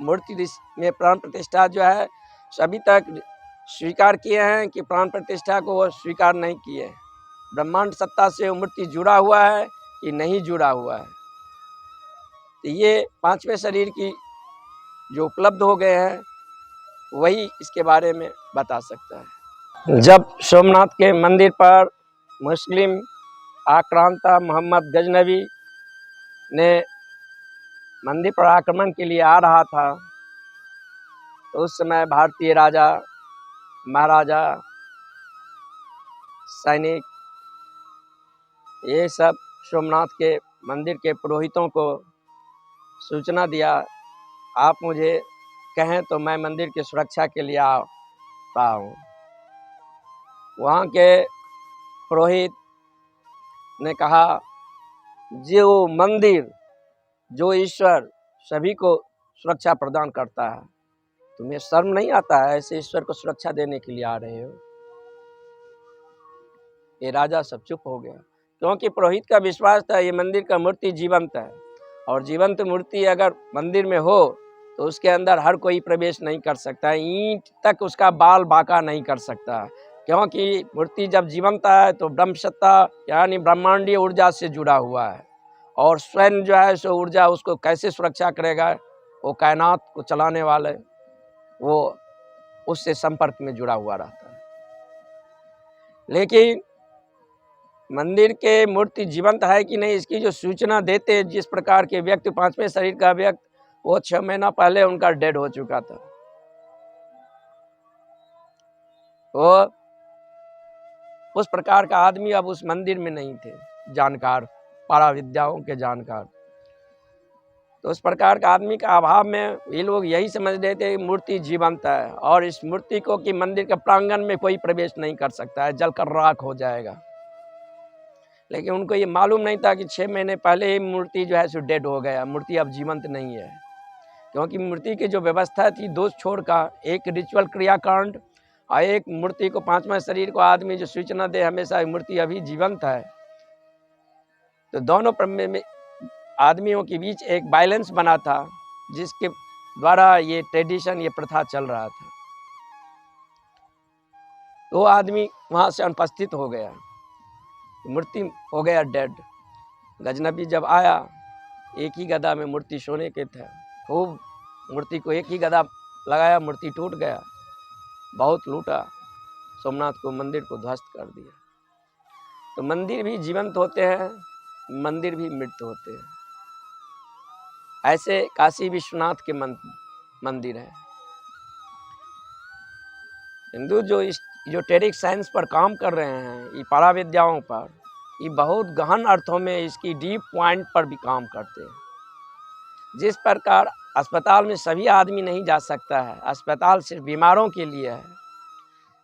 S1: मूर्ति में प्राण प्रतिष्ठा जो है सभी तक स्वीकार किए हैं कि प्राण प्रतिष्ठा को वो स्वीकार नहीं किए। ब्रह्मांड सत्ता से वो मूर्ति जुड़ा हुआ है कि नहीं जुड़ा हुआ है। तो ये पांचवें शरीर की जो उपलब्ध हो गए हैं वही इसके बारे में बता सकता है। जब सोमनाथ के मंदिर पर मुस्लिम आक्रांता मोहम्मद गजनवी ने मंदिर पर आक्रमण के लिए आ रहा था तो उस समय भारतीय राजा महाराजा सैनिक ये सब सोमनाथ के मंदिर के पुरोहितों को सूचना दिया, आप मुझे कहें तो मैं मंदिर की सुरक्षा के लिए आ रहा हूँ। वहाँ के पुरोहित ने कहा जो मंदिर, जो ईश्वर सभी को सुरक्षा प्रदान करता है, तुम्हें शर्म नहीं आता है ऐसे ईश्वर को सुरक्षा देने के लिए आ रहे हो? ये राजा सब चुप हो गया, क्योंकि पुरोहित का विश्वास था ये मंदिर का मूर्ति जीवंत है और जीवंत मूर्ति अगर मंदिर में हो तो उसके अंदर हर कोई प्रवेश नहीं कर सकता, ईंट तक उसका बाल बांका नहीं कर सकता, क्योंकि मूर्ति जब जीवंत है तो ब्रह्म सत्ता यानी ब्रह्मांडीय ऊर्जा से जुड़ा हुआ है और स्वयं जो है सो ऊर्जा उसको कैसे सुरक्षा करेगा, वो कायनात को चलाने वाले वो उससे संपर्क में जुड़ा हुआ रहता है। लेकिन मंदिर के मूर्ति जीवंत है कि नहीं इसकी जो सूचना देते जिस प्रकार के व्यक्ति, पांचवें शरीर का व्यक्ति, वो 6 महीना पहले उनका डेड हो चुका था। वो उस प्रकार का आदमी अब उस मंदिर में नहीं थे, जानकार, पारा विद्याओं के जानकार। तो उस प्रकार का आदमी का अभाव में ये लोग यही समझ रहे थे मूर्ति जीवंत है और इस मूर्ति को कि मंदिर के प्रांगण में कोई प्रवेश नहीं कर सकता है, जलकर राख हो जाएगा। लेकिन उनको ये मालूम नहीं था कि 6 महीने पहले ही मूर्ति जो है सो डेड हो गया, मूर्ति अब जीवंत नहीं है। क्योंकि मूर्ति की जो व्यवस्था थी दो छोर का, एक रिचुअल क्रियाकांड और एक मूर्ति को पांचवा शरीर को आदमी जो सूचना दे हमेशा मूर्ति अभी जीवंत है। तो दोनों में आदमियों के बीच एक बैलेंस बना था जिसके द्वारा ये ट्रेडिशन, ये प्रथा चल रहा था। तो आदमी वहां से अनुपस्थित हो गया, मूर्ति हो गया डेड। गजनबी जब आया, एक ही गदा में मूर्ति सोने के थे, खूब मूर्ति को एक ही गदा लगाया, मूर्ति टूट गया, बहुत लूटा, सोमनाथ को मंदिर को ध्वस्त कर दिया। तो मंदिर भी जीवंत होते हैं, मंदिर भी मृत होते हैं। ऐसे काशी विश्वनाथ के मंदिर है। हिंदू जो इजोटेरिक साइंस पर काम कर रहे हैं, ये पारा विद्याओं पर, ये बहुत गहन अर्थों में इसकी डीप पॉइंट पर भी काम करते हैं। जिस प्रकार अस्पताल में सभी आदमी नहीं जा सकता है, अस्पताल सिर्फ बीमारों के लिए है,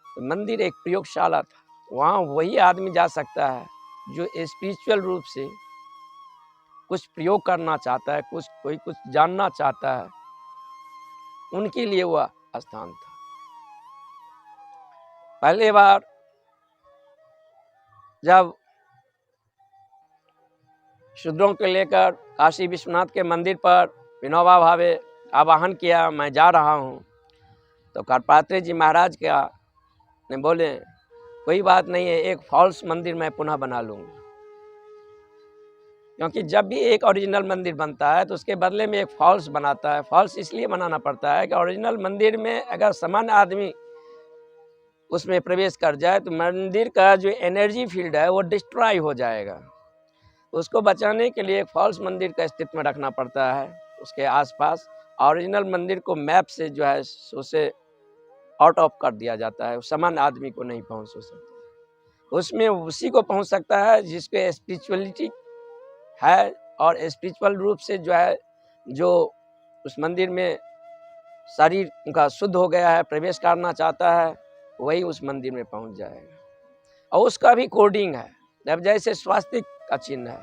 S1: तो मंदिर एक प्रयोगशाला था, वहाँ वही आदमी जा सकता है जो स्पिरिचुअल रूप से कुछ प्रयोग करना चाहता है, कोई कुछ जानना चाहता है, उनके लिए वह स्थान था। पहली बार जब शूद्रों को लेकर काशी विश्वनाथ के मंदिर पर विनोबा भावे आवाहन किया, मैं जा रहा हूँ। तो करपात्री जी महाराज क्या ने बोले, कोई बात नहीं है, एक फॉल्स मंदिर मैं पुनः बना लूँगा। क्योंकि जब भी एक ओरिजिनल मंदिर बनता है तो उसके बदले में एक फॉल्स बनाता है। फॉल्स इसलिए बनाना पड़ता है कि ओरिजिनल मंदिर में अगर सामान्य आदमी उसमें प्रवेश कर जाए तो मंदिर का जो एनर्जी फील्ड है वो डिस्ट्रॉय हो जाएगा। उसको बचाने के लिए एक फॉल्स मंदिर का अस्तित्व में रखना पड़ता है। उसके आसपास ओरिजिनल मंदिर को मैप से जो है उसे आउट ऑफ कर दिया जाता है, सामान्य आदमी को नहीं पहुंच हो सकता। उसमें उसी को पहुंच सकता है जिसके स्पिरिचुअलिटी है और स्पिरिचुअल रूप से जो है, जो उस मंदिर में शरीर उनका शुद्ध हो गया है, प्रवेश करना चाहता है, वही उस मंदिर में पहुंच जाएगा। और उसका भी कोडिंग है। अब जैसे स्वास्तिक का चिन्ह है,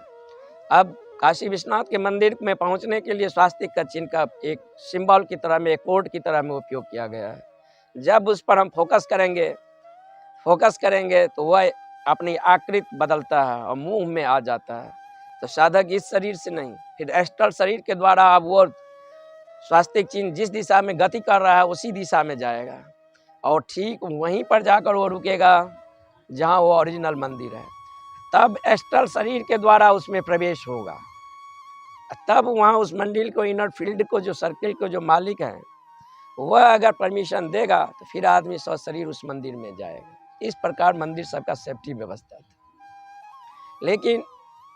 S1: अब काशी विश्वनाथ के मंदिर में पहुंचने के लिए स्वास्तिक का चिन्ह का एक सिंबल की तरह में, एक कोड की तरह में उपयोग किया गया है। जब उस पर हम फोकस करेंगे तो वह अपनी आकृति बदलता है और मुंह में आ जाता है। तो साधक इस शरीर से नहीं, फिर एस्ट्रल शरीर के द्वारा अब वो स्वास्तिक चिन्ह जिस दिशा में गति कर रहा है उसी दिशा में जाएगा और ठीक वहीं पर जाकर वो रुकेगा जहां वो ओरिजिनल मंदिर है। तब एस्ट्रल शरीर के द्वारा उसमें प्रवेश होगा। तब वहाँ उस मंदिर को, इनर फील्ड को, जो सर्किल को जो मालिक है, वह अगर परमिशन देगा तो फिर आदमी शरीर उस मंदिर में जाएगा। इस प्रकार मंदिर सबका सेफ्टी व्यवस्था था। लेकिन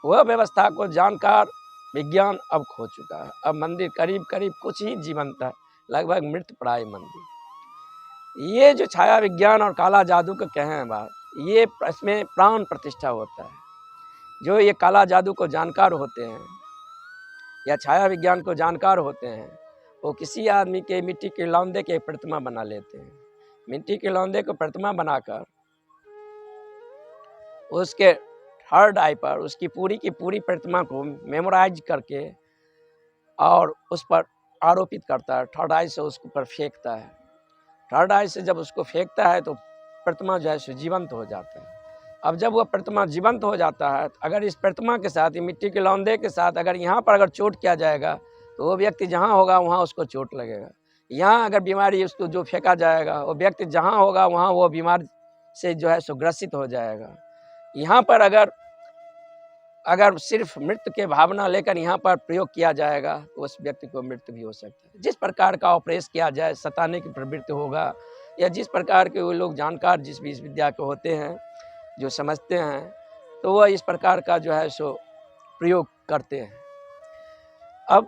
S1: वह व्यवस्था को जानकर विज्ञान अब खो चुका है। अब मंदिर करीब करीब कुछ ही जीवंत है, लगभग मृत प्राय मंदिर। ये जो छाया विज्ञान और काला जादू का कहें बात, ये इसमें प्राण प्रतिष्ठा होता है। जो ये काला जादू को जानकार होते हैं या छाया विज्ञान को जानकार होते हैं, वो किसी आदमी के मिट्टी के लौंदे के प्रतिमा बना लेते हैं। मिट्टी के लौंदे को प्रतिमा बनाकर उसके थर्ड आई पर उसकी पूरी की पूरी प्रतिमा को मेमोराइज करके और उस पर आरोपित करता है। थर्ड आई से उसके ऊपर फेंकता है। थर्ड आई से जब उसको फेंकता है तो प्रतिमा जो है जीवंत हो जाता है। अब जब वह प्रतिमा जीवंत हो जाता है, तो अगर इस प्रतिमा के साथ, मिट्टी के लौंदे के साथ अगर यहाँ पर अगर चोट किया जाएगा तो वो व्यक्ति जहाँ होगा वहाँ उसको चोट लगेगा। यहाँ अगर बीमारी उसको जो फेंका जाएगा, वो व्यक्ति जहाँ होगा वहाँ वो बीमार से जो है ग्रसित हो जाएगा। यहाँ पर अगर सिर्फ मृत्यु के भावना लेकर यहाँ पर प्रयोग किया जाएगा तो उस व्यक्ति को मृत्यु भी हो सकता है। जिस प्रकार का ऑपरेशन किया जाए, सताने की प्रवृत्ति होगा, या जिस प्रकार के वो लोग जानकार जिस भी इस विद्या के होते हैं, जो समझते हैं, तो वह इस प्रकार का जो है सो प्रयोग करते हैं। अब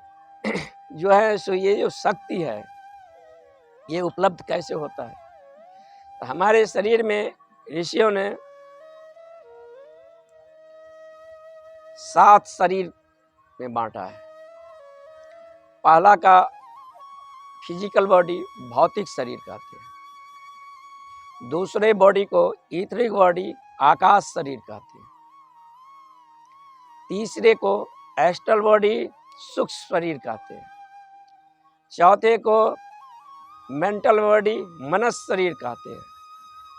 S1: जो है सो ये जो शक्ति है ये उपलब्ध कैसे होता है? तो हमारे शरीर में ऋषियों ने 7 शरीर में बांटा है। पहला का फिजिकल बॉडी, भौतिक शरीर कहते हैं। दूसरे बॉडी को ईथरिक बॉडी, आकाश शरीर कहते हैं। तीसरे को एस्ट्रल बॉडी, सूक्ष्म शरीर कहते हैं। चौथे को मेंटल बॉडी, मनस शरीर कहते हैं।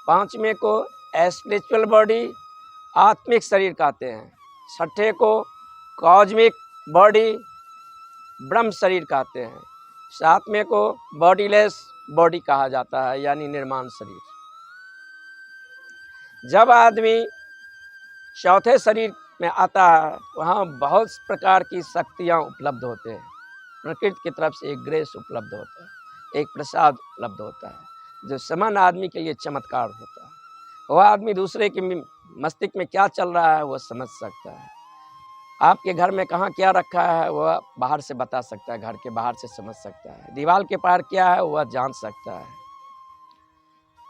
S1: पांचवें को स्पिरिचुअल बॉडी, आत्मिक शरीर कहते हैं। छठे को कॉस्मिक बॉडी, ब्रह्म शरीर कहते हैं। सातवें को बॉडीलेस बॉडी कहा जाता है, यानी निर्माण शरीर। जब आदमी चौथे शरीर में आता है वहाँ बहुत प्रकार की शक्तियाँ उपलब्ध होते हैं। प्रकृति की तरफ से एक ग्रेस उपलब्ध होता है, एक प्रसाद उपलब्ध होता है, जो सामान्य आदमी के लिए चमत्कार होता है। वह आदमी दूसरे के मस्तिष्क में क्या चल रहा है वह समझ सकता है। आपके घर में कहाँ क्या रखा है वह बाहर से बता सकता है, घर के बाहर से समझ सकता है। दीवार के पार क्या है वह जान सकता है।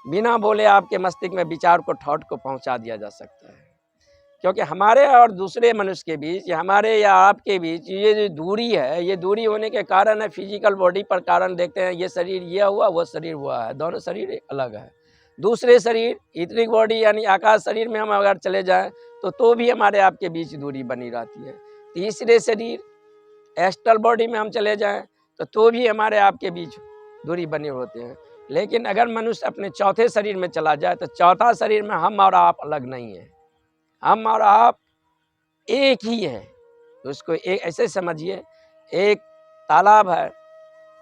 S1: बिना बोले आपके मस्तिष्क में विचार को, थॉट को पहुंचा दिया जा सकता है। क्योंकि हमारे और दूसरे मनुष्य के बीच, या हमारे या आपके बीच ये जो दूरी है, ये दूरी होने के कारण है फिजिकल बॉडी पर कारण देखते हैं ये शरीर ये हुआ, वो शरीर हुआ है, दोनों शरीर अलग है। दूसरे शरीर इतरिक बॉडी यानी आकाश शरीर में हम अगर चले जाएं तो भी हमारे आपके बीच दूरी बनी रहती है। तीसरे शरीर एस्ट्रल बॉडी में हम चले जाएं तो भी हमारे आपके बीच दूरी बनी होती है। लेकिन अगर मनुष्य अपने चौथे शरीर में चला जाए तो चौथा शरीर में हम और आप अलग नहीं है, हम और आप एक ही हैं। तो उसको एक ऐसे समझिए, एक तालाब है,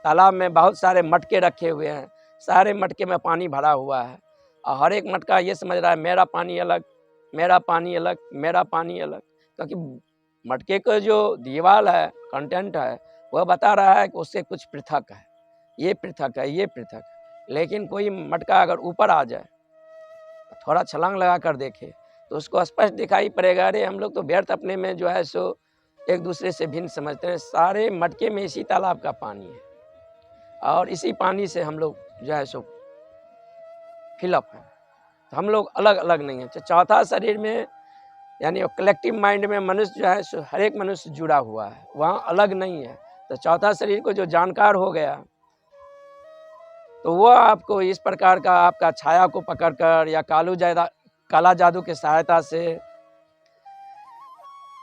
S1: तालाब में बहुत सारे मटके रखे हुए हैं, सारे मटके में पानी भरा हुआ है और हर एक मटका ये समझ रहा है मेरा पानी अलग, मेरा पानी अलग, मेरा पानी अलग। क्योंकि मटके का जो दीवार है, कंटेंट है, वह बता रहा है कि उससे कुछ पृथक है, ये पृथक है, ये पृथक है। लेकिन कोई मटका अगर ऊपर आ जाए, थोड़ा छलांग लगा कर देखे तो उसको स्पष्ट दिखाई पड़ेगा, अरे हम लोग तो व्यर्थ अपने में जो है सो एक दूसरे से भिन्न समझते हैं। सारे मटके में इसी तालाब का पानी है और इसी पानी से हम लोग जो है सो फिलअप है। तो हम लोग अलग अलग नहीं है। चौथा शरीर में यानी कलेक्टिव माइंड में मनुष्य जो है सो हर एक मनुष्य जुड़ा हुआ है, वहाँ अलग नहीं है। तो चौथा शरीर को जो जानकार हो गया तो वह आपको इस प्रकार का आपका छाया को पकड़कर या काला जादू की सहायता से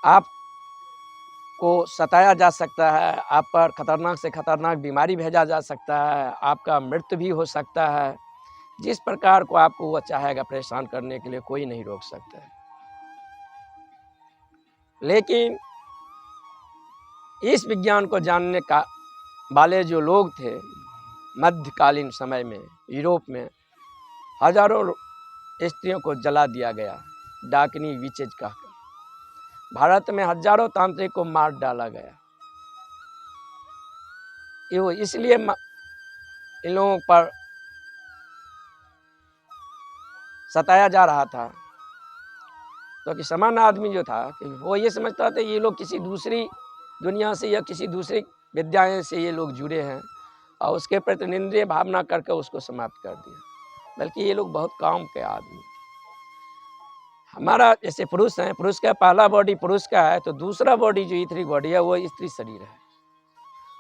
S1: आपको सताया जा सकता है, आप पर खतरनाक से खतरनाक बीमारी भेजा जा सकता है, आपका मृत्यु भी हो सकता है। जिस प्रकार को आपको वह चाहेगा परेशान करने के लिए कोई नहीं रोक सकता है। लेकिन इस विज्ञान को जानने का वाले जो लोग थे मध्यकालीन समय में यूरोप में हजारों स्त्रियों को जला दिया गया, डाकिनी विचेज कहकर। भारत में हजारों तांत्रिक को मार डाला गया। ये इसलिए इन लोगों पर सताया जा रहा था क्योंकि सामान्य आदमी जो था कि वो ये समझता था ये लोग किसी दूसरी दुनिया से या किसी दूसरी विद्याएं से ये लोग जुड़े हैं और उसके प्रति निंदनीय भावना करके उसको समाप्त कर दिया। बल्कि ये लोग बहुत काम के आदमी। हमारा जैसे पुरुष है, पुरुष का पहला बॉडी पुरुष का है तो दूसरा बॉडी जो ईथरिक बॉडी है वो स्त्री शरीर है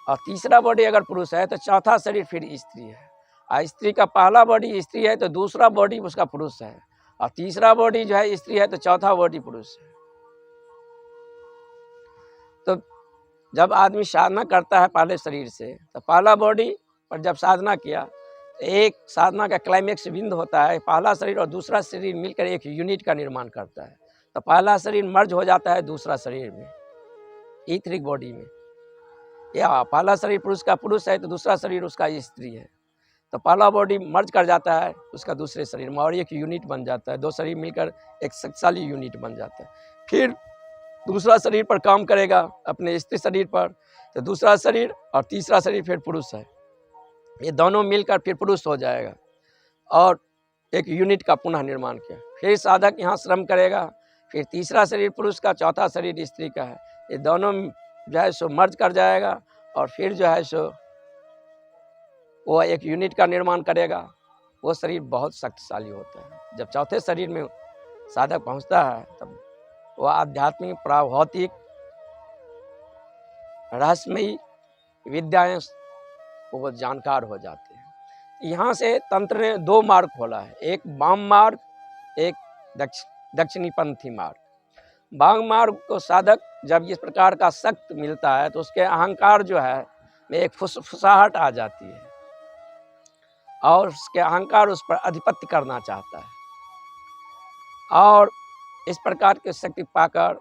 S1: और तीसरा बॉडी अगर पुरुष है तो चौथा शरीर फिर स्त्री है। और स्त्री का पहला बॉडी स्त्री है तो दूसरा बॉडी उसका पुरुष है और तीसरा बॉडी जो है स्त्री है तो चौथा बॉडी पुरुष है। तो जब आदमी साधना करता है पहले शरीर से तो पहला बॉडी पर जब साधना किया एक साधना का क्लाइमेक्स बिंदु होता है, पहला शरीर और दूसरा शरीर मिलकर एक यूनिट का निर्माण करता है। तो पहला शरीर मर्ज हो जाता है दूसरा शरीर में, ईथरिक बॉडी में। या पहला शरीर पुरुष का पुरुष है तो दूसरा शरीर उसका स्त्री है, तो पहला बॉडी मर्ज कर जाता है उसका दूसरे शरीर में और एक यूनिट बन जाता है। दो शरीर मिलकर एक शक्तिशाली यूनिट बन जाता है। फिर दूसरा शरीर पर काम करेगा अपने स्त्री शरीर पर, तो दूसरा शरीर और तीसरा शरीर फिर पुरुष है, ये दोनों मिलकर फिर पुरुष हो जाएगा और एक यूनिट का पुनः निर्माण किया। फिर साधक यहाँ श्रम करेगा, फिर तीसरा शरीर पुरुष का, चौथा शरीर स्त्री का है, ये दोनों जो है सो मर्ज कर जाएगा और फिर जो है सो वो एक यूनिट का निर्माण करेगा। वो शरीर बहुत शक्तिशाली होता है। जब चौथे शरीर में साधक पहुँचता है तब वह आध्यात्मिक प्राभौतिक रहस्यमयी विद्याएं वो जानकार हो जाते हैं। यहाँ से तंत्र ने दो मार्ग खोला है, एक वाम मार्ग, एक दक्षिणीपंथी मार्ग। वाम मार्ग को साधक जब इस प्रकार का शक्त मिलता है तो उसके अहंकार जो है में एक फुसफुसाहट आ जाती है और उसके अहंकार उस पर आधिपत्य करना चाहता है और इस प्रकार के शक्ति पाकर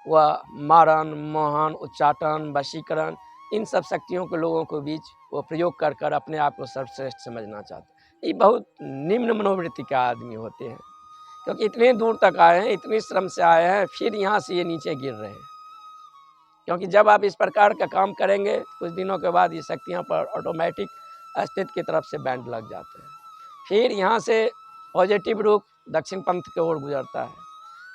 S1: वह मारण, मोहन, उच्चाटन, वशीकरण इन सब शक्तियों के लोगों के बीच वो प्रयोग कर कर अपने आप को सर्वश्रेष्ठ समझना चाहते हैं। ये बहुत निम्न मनोवृत्ति के आदमी होते हैं क्योंकि इतने दूर तक आए हैं, इतने श्रम से आए हैं, फिर यहाँ से ये नीचे गिर रहे हैं। क्योंकि जब आप इस प्रकार का काम करेंगे कुछ दिनों के बाद ये शक्तियाँ पर ऑटोमेटिक अस्तित्व की तरफ से बैंड लग जाते हैं। फिर यहाँ से पॉजिटिव रूप दक्षिण पंथ की ओर गुजरता है।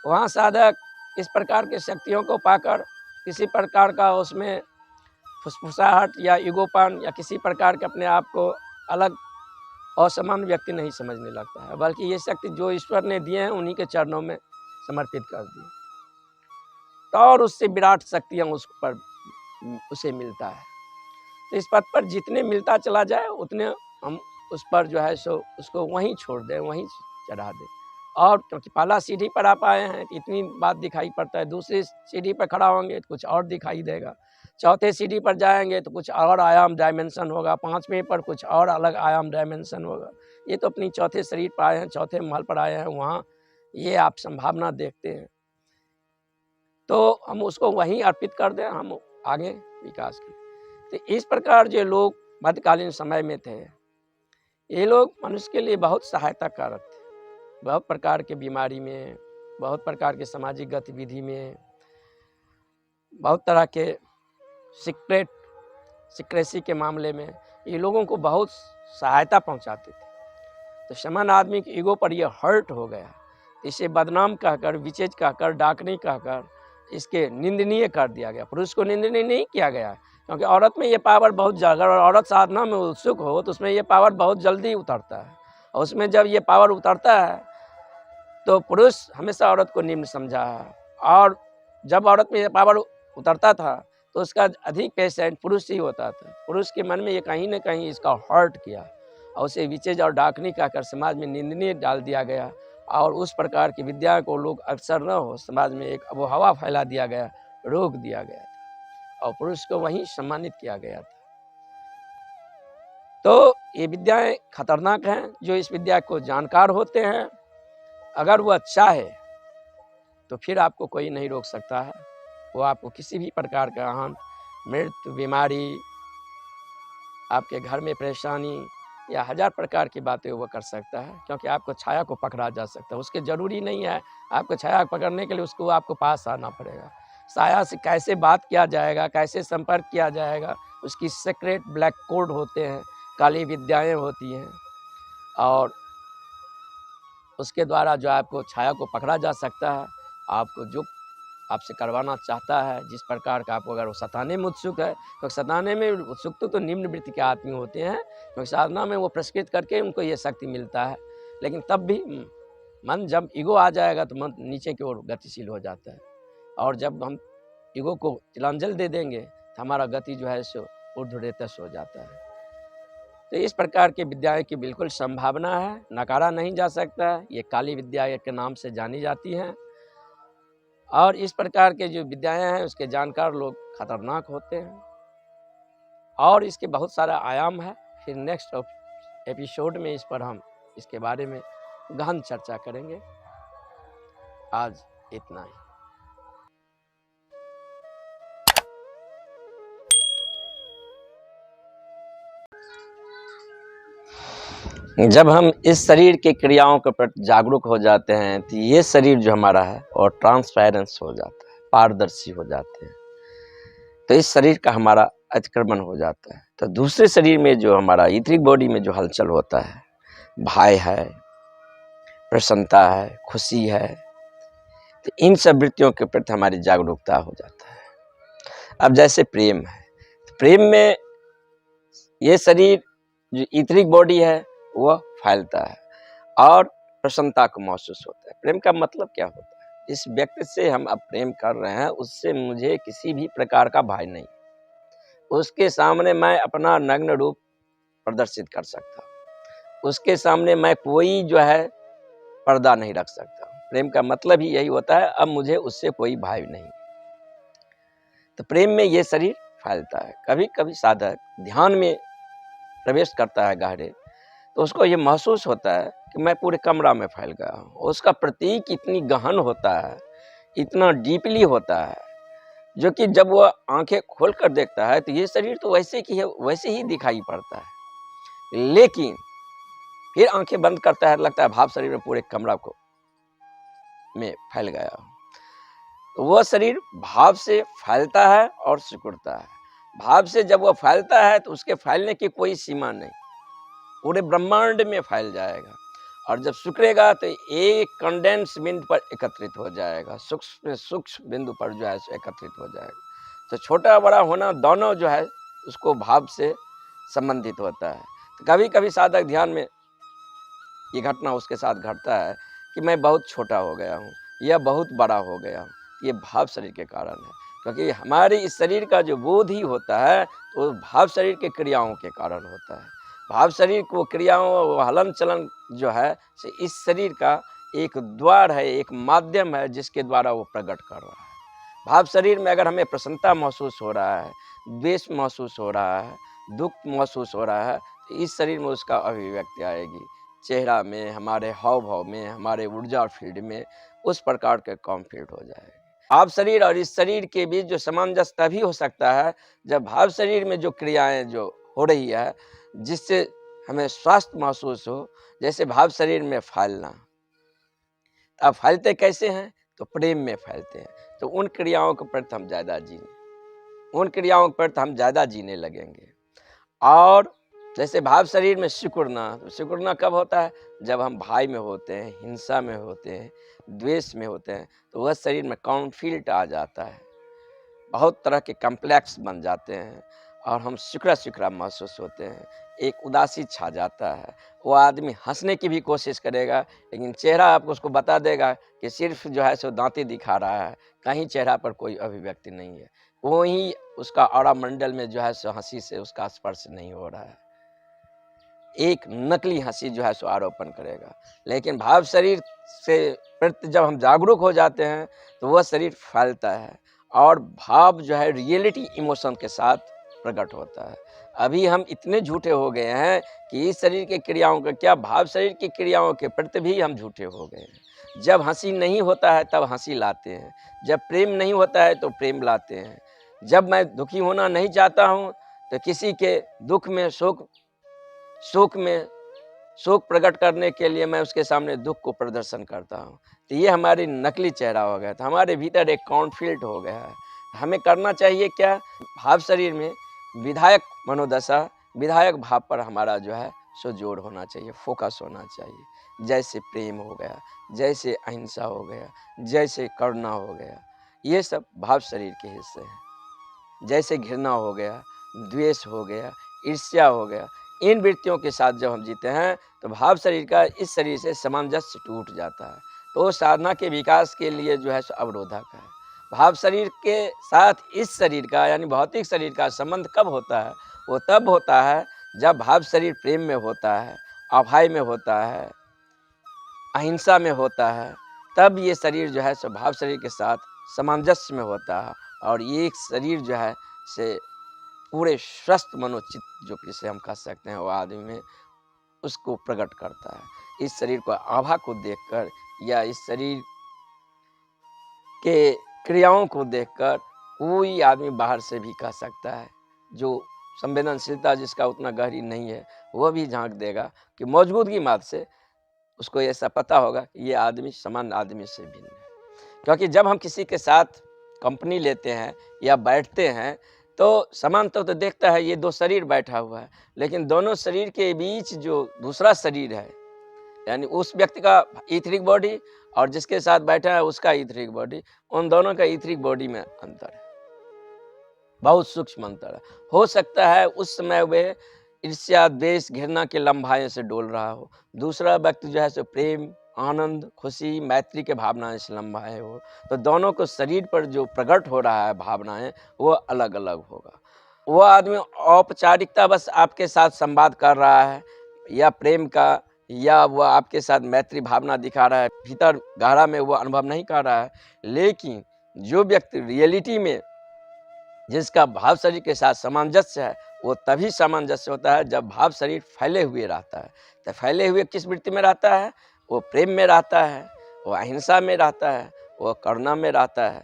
S1: वहाँ साधक इस प्रकार की शक्तियों को पाकर किसी प्रकार का उसमें फुसफुसाहट या ईगोपन या किसी प्रकार के अपने आप को अलग असामान्य व्यक्ति नहीं समझने लगता है, बल्कि ये शक्ति जो ईश्वर ने दिए हैं उन्हीं के चरणों में समर्पित कर दी। तो और उससे विराट शक्तियाँ उस पर उसे मिलता है। तो इस पद पर जितने मिलता चला जाए उतने हम उस पर जो है सो उसको वहीं छोड़ दें, वहीं चढ़ा दें। और क्योंकि पहला सीढ़ी पर आप आए हैं तो इतनी बात दिखाई पड़ता है, दूसरी सीढ़ी पर खड़ा होंगे तो कुछ और दिखाई देगा, चौथे सीढ़ी पर जाएंगे तो कुछ और आयाम डायमेंशन होगा, पांचवें पर कुछ और अलग आयाम डायमेंशन होगा। ये तो अपनी चौथे शरीर पर आए हैं, चौथे महल पर आए हैं, वहाँ ये आप संभावना देखते हैं। तो हम उसको वहीं अर्पित कर दें, हम आगे विकास करें। तो इस प्रकार जो लोग मध्यकालीन समय में थे, ये लोग मनुष्य के लिए बहुत सहायता कारक थे। बहुत प्रकार के बीमारी में, बहुत प्रकार के सामाजिक गतिविधि में, बहुत तरह के सिक्रेसी के मामले में ये लोगों को बहुत सहायता पहुंचाते थे। तो सामान्य आदमी के ईगो पर ये हर्ट हो गया, इसे बदनाम कहकर, विचेज कहकर, डाकनी कहकर इसके निंदनीय कर दिया गया। पुरुष को निंदनीय नहीं किया गया, क्योंकि औरत में ये पावर बहुत ज़्यादा, अगर औरत साधना में उत्सुक हो तो उसमें ये पावर बहुत जल्दी उतरता है, और उसमें जब ये पावर उतरता है तो पुरुष हमेशा औरत को निम्न समझा है, और जब औरत में ये पावर उतरता था तो उसका अधिक पेशेंट पुरुष ही होता था। पुरुष के मन में ये कहीं ना कहीं इसका हर्ट किया, और उसे विचेज और डाकनी कहकर समाज में निंदनीय डाल दिया गया, और उस प्रकार की विद्या को लोग अक्सर न हो, समाज में एक अबोहवा फैला दिया गया, रोक दिया गया था, और पुरुष को वहीं सम्मानित किया गया था। तो ये विद्याएं खतरनाक हैं। जो इस विद्या को जानकार होते हैं, अगर वो अच्छा है तो फिर आपको कोई नहीं रोक सकता है। वो आपको किसी भी प्रकार का अहम, मृत्यु, बीमारी, आपके घर में परेशानी या हजार प्रकार की बातें वो कर सकता है, क्योंकि आपको छाया को पकड़ा जा सकता है। उसके ज़रूरी नहीं है आपको छाया पकड़ने के लिए उसको आपको पास आना पड़ेगा। छाया से कैसे बात किया जाएगा, कैसे संपर्क किया जाएगा, उसकी सीक्रेट ब्लैक कोड होते हैं, काली विद्याएं होती हैं, और उसके द्वारा जो आपको छाया को पकड़ा जा सकता है। आपको जो आपसे करवाना चाहता है, जिस प्रकार का आपको, अगर वो सताने में उत्सुक है, क्योंकि सताने में उत्सुक तो निम्न वृत्ति के आदमी होते हैं, क्योंकि साधना में वो पुरस्कृत करके उनको ये शक्ति मिलता है। लेकिन तब भी मन जब ईगो आ जाएगा तो मन नीचे की ओर गतिशील हो जाता है, और जब हम ईगो को तिलांजलि दे देंगे तो हमारा गति जो है सो ऊर्ध्वरेतस हो जाता है। तो इस प्रकार की विद्याएं की बिल्कुल संभावना है, नकारा नहीं जा सकता है। ये काली विद्या के नाम से जानी जाती हैं, और इस प्रकार के जो विद्याएं हैं उसके जानकार लोग खतरनाक होते हैं, और इसके बहुत सारा आयाम है। फिर नेक्स्ट एपिसोड में इस पर हम इसके बारे में गहन चर्चा करेंगे। आज इतना ही। जब हम इस शरीर की क्रियाओं के प्रति जागरूक हो जाते हैं तो ये शरीर जो हमारा है और ट्रांसपेरेंस हो जाता है, पारदर्शी हो जाते हैं। तो इस शरीर का हमारा अतिक्रमण हो जाता है। तो दूसरे शरीर में जो हमारा इतरिक बॉडी में जो हलचल होता है, भय है, प्रसन्नता है, खुशी है, तो इन सब वृत्तियों के प्रति हमारी जागरूकता हो जाता है। अब जैसे प्रेम है, तो प्रेम में ये शरीर जो इतरिक बॉडी है वह फैलता है, और प्रसन्नता को महसूस होता है। प्रेम का मतलब क्या होता है? जिस व्यक्ति से हम अब प्रेम कर रहे हैं उससे मुझे किसी भी प्रकार का भय नहीं, उसके सामने मैं अपना नग्न रूप प्रदर्शित कर सकता हूँ, उसके सामने मैं कोई जो है पर्दा नहीं रख सकता। प्रेम का मतलब ही यही होता है, अब मुझे उससे कोई भय नहीं। तो प्रेम में ये शरीर फैलता है। कभी कभी साधक ध्यान में प्रवेश करता है गहरे, तो उसको ये महसूस होता है कि मैं पूरे कमरा में फैल गया हूँ। उसका प्रतीक इतनी गहन होता है, इतना डीपली होता है, जो कि जब वह आंखें खोल कर देखता है तो ये शरीर तो वैसे की है, वैसे ही दिखाई पड़ता है। लेकिन फिर आंखें बंद करता है, लगता है भाव शरीर में पूरे कमरा को में फैल गया। तो वह शरीर भाव से फैलता है और सिकुड़ता है। भाव से जब वह फैलता है तो उसके फैलने की कोई सीमा नहीं, पूरे ब्रह्मांड में फैल जाएगा। और जब सिकुड़ेगा तो एक कंडेंस बिंदु पर एकत्रित हो जाएगा, सूक्ष्म बिंदु पर जो है एकत्रित हो जाएगा। तो छोटा बड़ा होना दोनों जो है उसको भाव से संबंधित होता है। तो कभी कभी साधक ध्यान में ये घटना उसके साथ घटता है कि मैं बहुत छोटा हो गया हूँ या बहुत बड़ा हो गया हूँ। ये भाव शरीर के कारण है, क्योंकि हमारे इस शरीर का जो बोध ही होता है तो भाव शरीर के क्रियाओं के कारण होता है। भाव शरीर को क्रियाओं, हलन चलन जो है से इस शरीर का एक द्वार है, एक माध्यम है जिसके द्वारा वो प्रकट कर रहा है। भाव शरीर में अगर हमें प्रसन्नता महसूस हो रहा है, द्वेष महसूस हो रहा है, दुख महसूस हो रहा है, तो इस शरीर में उसका अभिव्यक्ति आएगी। चेहरा में, हमारे हाव भाव में, हमारे ऊर्जा फील्ड में उस प्रकार के काम फील्ड हो जाएगी। भाव शरीर और इस शरीर के बीच जो सामंजस्य तभी हो सकता है जब भाव शरीर में जो क्रियाएं जो हो रही है, जिससे हमें स्वास्थ्य महसूस हो, जैसे भाव शरीर में फैलना। अब फैलते कैसे हैं? तो प्रेम में फैलते हैं। तो उन क्रियाओं के प्रति हम ज़्यादा उन क्रियाओं के प्रति हम ज़्यादा जीने लगेंगे। और जैसे भाव शरीर में सिकुड़ना, तो सिकुड़ना कब होता है? जब हम भय में होते हैं, हिंसा में होते हैं, द्वेष में होते हैं, तो वह शरीर में कॉन्फ्लिक्ट आ जाता है। बहुत तरह के कॉम्प्लेक्स बन जाते हैं और हम सिकुड़ा-सिकुड़ा महसूस होते हैं। एक उदासी छा जाता है। वो आदमी हँसने की भी कोशिश करेगा, लेकिन चेहरा आपको उसको बता देगा कि सिर्फ़ जो है सो दाँतें दिखा रहा है, कहीं चेहरा पर कोई अभिव्यक्ति नहीं है। कोई उसका ऑरा मंडल में जो है सो हँसी से उसका स्पर्श नहीं हो रहा है। एक नकली हँसी जो है सो आरोपण करेगा। लेकिन भाव शरीर से प्रति जब हम जागरूक हो जाते हैं, तो वह शरीर फैलता है और भाव जो है रियलिटी इमोशन के साथ प्रकट होता है। अभी हम इतने झूठे हो गए हैं कि इस शरीर की क्रियाओं का क्या, भाव शरीर की क्रियाओं के प्रति भी हम झूठे हो गए हैं। जब हँसी नहीं होता है तब हँसी लाते हैं, जब प्रेम नहीं होता है तो प्रेम लाते हैं। जब मैं दुखी होना नहीं चाहता हूँ, तो किसी के दुःख में शोक में शोक प्रकट करने के लिए मैं उसके सामने दुःख को प्रदर्शन करता हूँ। तो ये हमारी नकली चेहरा हो गया था, हमारे भीतर एक कॉन्फ्लिक्ट हो गया है। हमें करना चाहिए क्या? भाव शरीर में विधायक मनोदशा, विधायक भाव पर हमारा जो है सो जोर होना चाहिए, फ़ोकस होना चाहिए। जैसे प्रेम हो गया, जैसे अहिंसा हो गया, जैसे करुणा हो गया, ये सब भाव शरीर के हिस्से हैं। जैसे घृणा हो गया, द्वेष हो गया, ईर्ष्या हो गया, इन वृत्तियों के साथ जब हम जीते हैं, तो भाव शरीर का इस शरीर से सामंजस्य टूट जाता है। तो साधना के विकास के लिए जो है सो अवरोधक है। भाव शरीर के साथ इस शरीर का यानी भौतिक शरीर का संबंध कब होता है? वो तब होता है जब भाव शरीर प्रेम में होता है, अभय में होता है, अहिंसा में होता है। तब ये शरीर जो है सो भाव शरीर के साथ सामंजस्य में होता है और ये एक शरीर जो है से पूरे स्वस्थ मनोचित जो जिसे हम कह सकते हैं वो आदमी में उसको प्रकट करता है। इस शरीर को आभा को देखकर या इस शरीर के क्रियाओं को देखकर कोई आदमी बाहर से भी कह सकता है, जो संवेदनशीलता जिसका उतना गहरी नहीं है, वह भी झाँक देगा कि मौजूदगी मात्र से उसको ऐसा पता होगा कि ये आदमी सामान्य आदमी से भिन्न है। क्योंकि जब हम किसी के साथ कंपनी लेते हैं या बैठते हैं, तो सामान्यतः तो देखता है ये 2 शरीर बैठा हुआ है, लेकिन दोनों शरीर के बीच जो दूसरा शरीर है, यानी उस व्यक्ति का ईथरिक बॉडी और जिसके साथ बैठा है उसका ईथरिक बॉडी, उन दोनों का ईथरिक बॉडी में अंतर है। बहुत सूक्ष्म अंतर है। हो सकता है उस समय वे ईर्ष्या, द्वेष, घृणा के लम्भाए से डोल रहा हो। दूसरा व्यक्ति जो है सो प्रेम, आनंद, खुशी, मैत्री के भावनाएँ से लम्भाए हो। तो दोनों को शरीर पर जो प्रकट हो रहा है भावनाएँ, वो अलग-अलग होगा। वो आदमी औपचारिकता बस आपके साथ संवाद कर रहा है या प्रेम का या वह आपके साथ मैत्री भावना दिखा रहा है, भीतर गहरा में वो अनुभव नहीं कर रहा है। लेकिन जो व्यक्ति रियलिटी में जिसका भाव शरीर के साथ सामंजस्य है, वो तभी सामंजस्य होता है जब भाव शरीर फैले हुए रहता है। तो फैले हुए किस वृत्ति में रहता है? वो प्रेम में रहता है, वो अहिंसा में रहता है, वो करुणा में रहता है,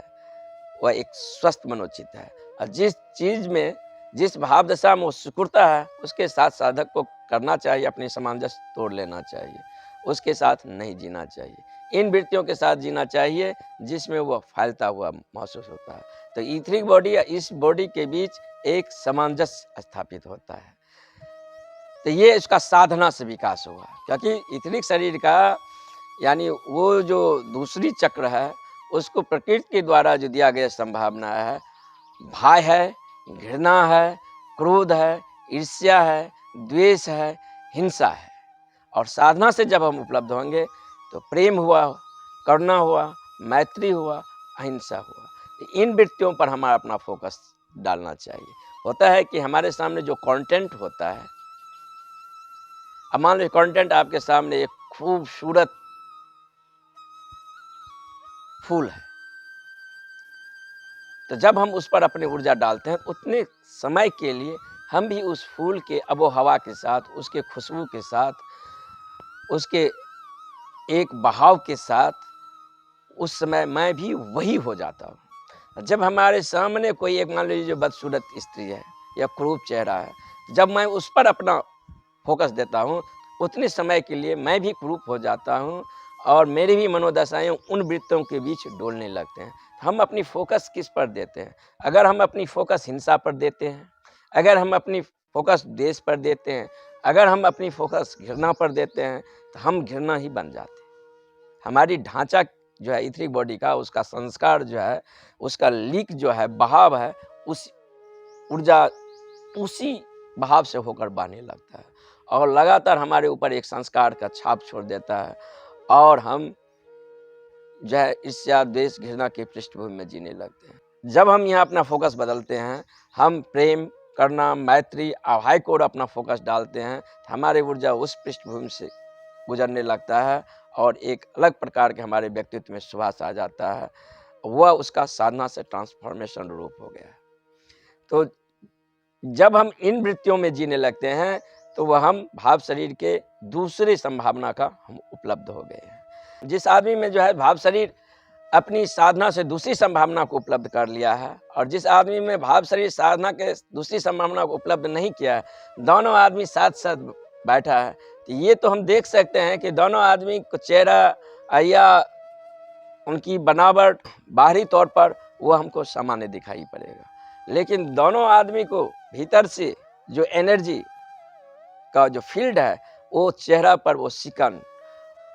S1: वह एक स्वस्थ मनोचित है। और जिस चीज़ में जिस भाव दशा में वो सिकुड़ता है, उसके साथ साधक को करना चाहिए, अपनी सामंजस्य तोड़ लेना चाहिए, उसके साथ नहीं जीना चाहिए। इन वृत्तियों के साथ जीना चाहिए जिसमें वह फैलता हुआ महसूस होता है। तो ईथरिक बॉडी या इस बॉडी के बीच एक सामंजस्य स्थापित होता है। तो ये इसका साधना से विकास हुआ, क्योंकि ईथरिक शरीर का यानी वो जो दूसरी चक्र है, उसको प्रकृति के द्वारा जो दिया गया संभावना है, भय है, घृणा है, क्रोध है, ईर्ष्या है, द्वेष है, हिंसा है। और साधना से जब हम उपलब्ध होंगे, तो प्रेम हुआ, करुणा हुआ, मैत्री हुआ, अहिंसा हुआ। तो इन वृत्तियों पर हमारा अपना फ़ोकस डालना चाहिए। होता है कि हमारे सामने जो कंटेंट होता है, अब मान लीजिए कंटेंट आपके सामने एक खूबसूरत फूल है, तो जब हम उस पर अपनी ऊर्जा डालते हैं, उतने समय के लिए हम भी उस फूल के आबो-हवा के साथ, उसके खुशबू के साथ, उसके एक बहाव के साथ उस समय मैं भी वही हो जाता हूँ। जब हमारे सामने कोई एक मान लीजिए बदसूरत स्त्री है या क्रूप चेहरा है, जब मैं उस पर अपना फ़ोकस देता हूँ, उतने समय के लिए मैं भी क्रूप हो जाता हूँ और मेरी भी मनोदशाएँ उन वृत्तों के बीच डोलने लगते हैं। हम अपनी फ़ोकस किस पर देते हैं? अगर हम अपनी फ़ोकस हिंसा पर देते हैं, अगर हम अपनी फ़ोकस द्वेष पर देते हैं, अगर हम अपनी फ़ोकस घृणा पर देते हैं, तो हम घृणा ही बन जाते हैं। हमारी ढांचा जो है इथरिक बॉडी का, उसका संस्कार जो है, उसका लीक जो है, बहाव है, उस ऊर्जा उसी बहाव से होकर बहने लगता है और लगातार हमारे ऊपर एक संस्कार का छाप छोड़ देता है और हम जो है ईर्ष्या, द्वेष, घृणा की पृष्ठभूमि में जीने लगते हैं। जब हम यहाँ अपना फ़ोकस बदलते हैं, हम प्रेम, करुणा, मैत्री, अभय की ओर अपना फ़ोकस डालते हैं, तो हमारी ऊर्जा उस पृष्ठभूमि से गुजरने लगता है और एक अलग प्रकार के हमारे व्यक्तित्व में सुभाष आ जाता है। वह उसका साधना से ट्रांसफॉर्मेशन रूप हो गया है। तो जब हम इन वृत्तियों में जीने लगते हैं, तो वह हम भाव शरीर के दूसरी संभावना का हम उपलब्ध हो गए हैं। जिस आदमी में जो है भाव शरीर अपनी साधना से दूसरी संभावना को उपलब्ध कर लिया है और जिस आदमी में भाव शरीर साधना के दूसरी संभावना को उपलब्ध नहीं किया है, दोनों आदमी साथ-साथ बैठा है, तो ये तो हम देख सकते हैं कि दोनों आदमी को चेहरा या उनकी बनावट बाहरी तौर पर वो हमको सामान्य दिखाई पड़ेगा। लेकिन दोनों आदमी को भीतर से जो एनर्जी का जो फ़ील्ड है, वो चेहरा पर वो सिकन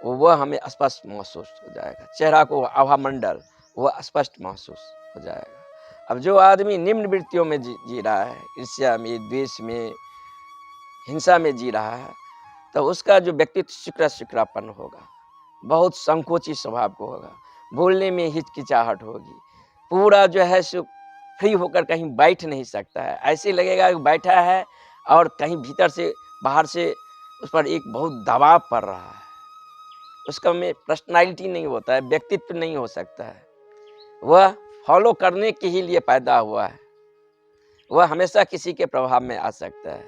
S1: वह हमें स्पष्ट महसूस हो जाएगा। चेहरा को आभामंडल वह स्पष्ट महसूस हो जाएगा। अब जो आदमी निम्न वृत्तियों में जी रहा है, ईर्ष्या में, द्वेष में, हिंसा में जी रहा है, तो उसका जो व्यक्तित्व शिकरा-शिकरापन होगा, बहुत संकोची स्वभाव को होगा, बोलने में हिचकिचाहट होगी, पूरा जो है सो फ्री होकर कहीं बैठ नहीं सकता है। ऐसे लगेगा कि बैठा है और कहीं भीतर से, बाहर से उस पर एक बहुत दबाव पड़ रहा है। उसका में पर्सनैलिटी नहीं होता है, व्यक्तित्व नहीं हो सकता है। वह फॉलो करने के ही लिए पैदा हुआ है। वह हमेशा किसी के प्रभाव में आ सकता है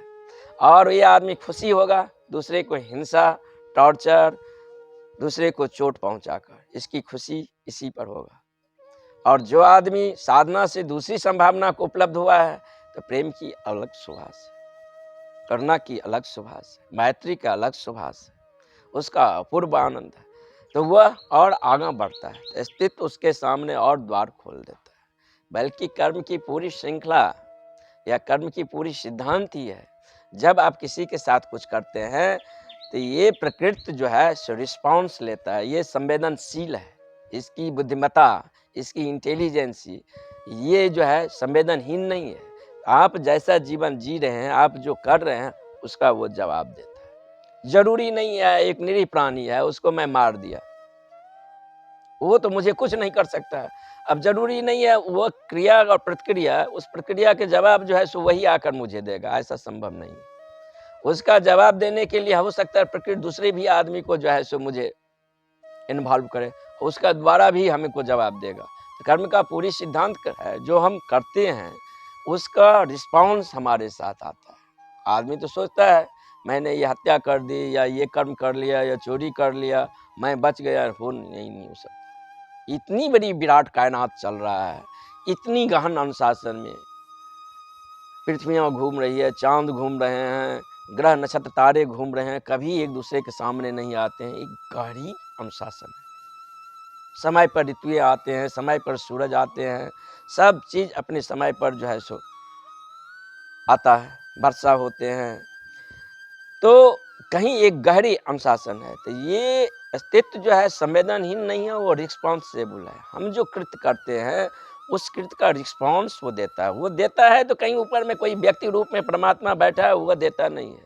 S1: और ये आदमी खुशी होगा दूसरे को हिंसा, टॉर्चर, दूसरे को चोट पहुंचाकर, इसकी खुशी इसी पर होगा। और जो आदमी साधना से दूसरी संभावना को उपलब्ध हुआ है, तो प्रेम की अलग सुभाष है, करुणा की अलग सुभाष है, मैत्री का अलग सुभाष है, उसका अपूर्व आनंद है, तो वह और आगे बढ़ता है, तो अस्तित्व उसके सामने और द्वार खोल देता है। बल्कि कर्म की पूरी श्रृंखला या कर्म की पूरी सिद्धांत ही है, जब आप किसी के साथ कुछ करते हैं, तो ये प्रकृति जो है सो रिस्पॉन्स लेता है, ये संवेदनशील है, इसकी बुद्धिमत्ता, इसकी इंटेलिजेंसी, ये जो है संवेदनहीन नहीं है। आप जैसा जीवन जी रहे हैं, आप जो कर रहे हैं, उसका वो जवाब देता है। ज़रूरी नहीं है एक निरीह प्राणी है, उसको मैं मार दिया, वो तो मुझे कुछ नहीं कर सकता है। अब ज़रूरी नहीं है वो क्रिया और प्रतिक्रिया, उस प्रक्रिया के जवाब जो है सो वही आकर मुझे देगा, ऐसा संभव नहीं है। उसका जवाब देने के लिए हो सकता है प्रकृति दूसरे भी आदमी को जो है सो मुझे इन्वॉल्व करे, उसका द्वारा भी हमें को जवाब देगा। तो कर्म का पूरी सिद्धांत है, जो हम करते हैं, उसका रिस्पॉन्स हमारे साथ आता है। आदमी तो सोचता है, मैंने ये हत्या कर दी या ये कर्म कर लिया या चोरी कर लिया, मैं बच गया, नहीं हो सकता। इतनी बड़ी विराट कायनात चल रहा है, इतनी गहन अनुशासन में पृथ्वियाँ घूम रही है, चाँद घूम रहे हैं, ग्रह नक्षत्र तारे घूम रहे हैं, कभी एक दूसरे के सामने नहीं आते हैं, एक गहरी अनुशासन है। समय पर ऋतुएँ आते हैं, समय पर सूरज आते हैं, सब चीज़ अपने समय पर जो है सो आता है, वर्षा होते हैं। तो कहीं एक गहरी अनुशासन है, तो ये अस्तित्व जो है संवेदनहीन नहीं है, वो रिस्पॉन्सिबल है। हम जो कृत्य करते हैं, उस कृत्य का रिस्पॉन्स वो देता है। वो देता है तो कहीं ऊपर में कोई व्यक्ति रूप में परमात्मा बैठा है, वो देता नहीं है।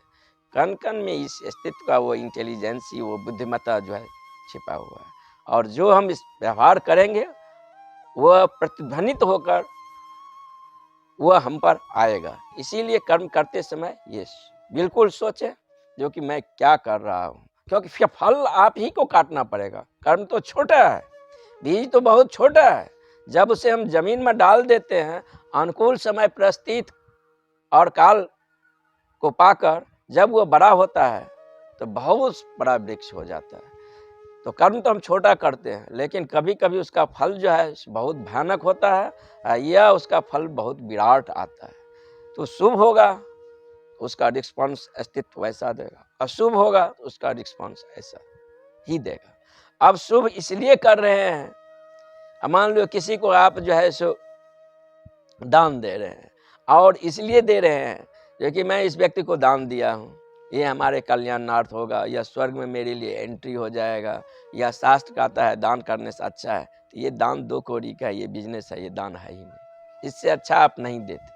S1: कण-कण में इस अस्तित्व का वो इंटेलिजेंसी, वो बुद्धिमत्ता जो है छिपा हुआ है। और जो हम इस व्यवहार करेंगे, वह प्रतिध्वनित होकर वह हम पर आएगा। इसीलिए कर्म करते समय ये बिल्कुल सोचें, जो कि मैं क्या कर रहा हूँ, क्योंकि फल आप ही को काटना पड़ेगा। कर्म तो छोटा है, बीज तो बहुत छोटा है, जब उसे हम जमीन में डाल देते हैं, अनुकूल समय परिस्थिति और काल को पाकर जब वो बड़ा होता है, तो बहुत बड़ा वृक्ष हो जाता है। तो कर्म तो हम छोटा करते हैं, लेकिन कभी कभी उसका फल जो है बहुत भयानक होता है, या उसका फल बहुत विराट आता है। तो शुभ होगा उसका रिस्पॉन्स अस्तित्व वैसा देगा, अशुभ होगा तो उसका रिस्पॉन्स ऐसा ही देगा। अब शुभ इसलिए कर रहे हैं, अब मान लो किसी को आप जो है सो दान दे रहे हैं, और इसलिए दे रहे हैं जो कि मैं इस व्यक्ति को दान दिया हूँ, ये हमारे कल्याणार्थ होगा, या स्वर्ग में मेरे लिए एंट्री हो जाएगा, या शास्त्र कहता है दान करने से अच्छा है, तो ये दान 2 कौड़ी का है, ये बिजनेस है, ये दान है ही नहीं, इससे अच्छा आप नहीं देते।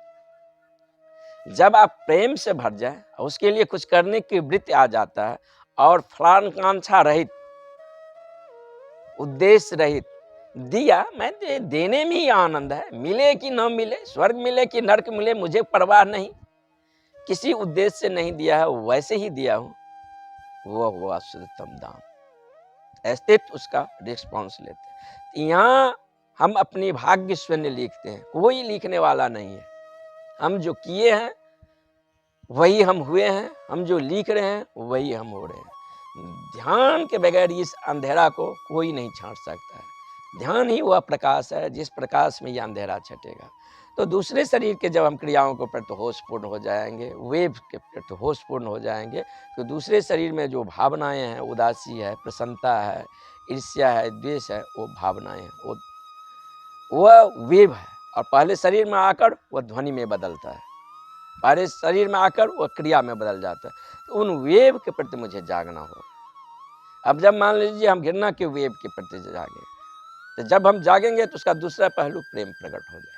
S1: जब आप प्रेम से भर जाए, उसके लिए कुछ करने की वृत्ति आ जाता है, और फलाकांक्षा रहित, उद्देश्य रहित दिया, मैं देने में ही आनंद है, मिले कि न मिले, स्वर्ग मिले कि नरक मिले, मुझे परवाह नहीं, किसी उद्देश्य से नहीं दिया है, वैसे ही दिया हूं, वो हुआ शुद्धतम दान। अस्तित्व उसका रिस्पॉन्स लेते हैं। यहाँ हम अपनी भाग्य स्वयं लिखते हैं, कोई लिखने वाला नहीं है। हम जो किए हैं वही हम हुए हैं, हम जो लिख रहे हैं वही हम हो रहे हैं। ध्यान के बगैर इस अंधेरा को कोई नहीं छांट सकता है। ध्यान ही वह प्रकाश है जिस प्रकाश में यह अंधेरा छटेगा। तो दूसरे शरीर के जब हम क्रियाओं को प्रति होशपूर्ण हो जाएंगे, वेव के प्रति होशपूर्ण हो जाएंगे, तो दूसरे शरीर में जो भावनाएं हैं, उदासी है, प्रसन्नता है, ईर्ष्या है, द्वेष है, वो भावनाएं हैं, वह वेव है, और पहले शरीर में आकर वह ध्वनि में बदलता है, पहले शरीर में आकर वह क्रिया में बदल जाता है। तो उन वेव के प्रति मुझे जागना होगा। अब जब मान लीजिए हम घृणा के वेव के प्रति जागे, तो जब हम जागेंगे तो उसका दूसरा पहलू प्रेम प्रकट हो जाएगा,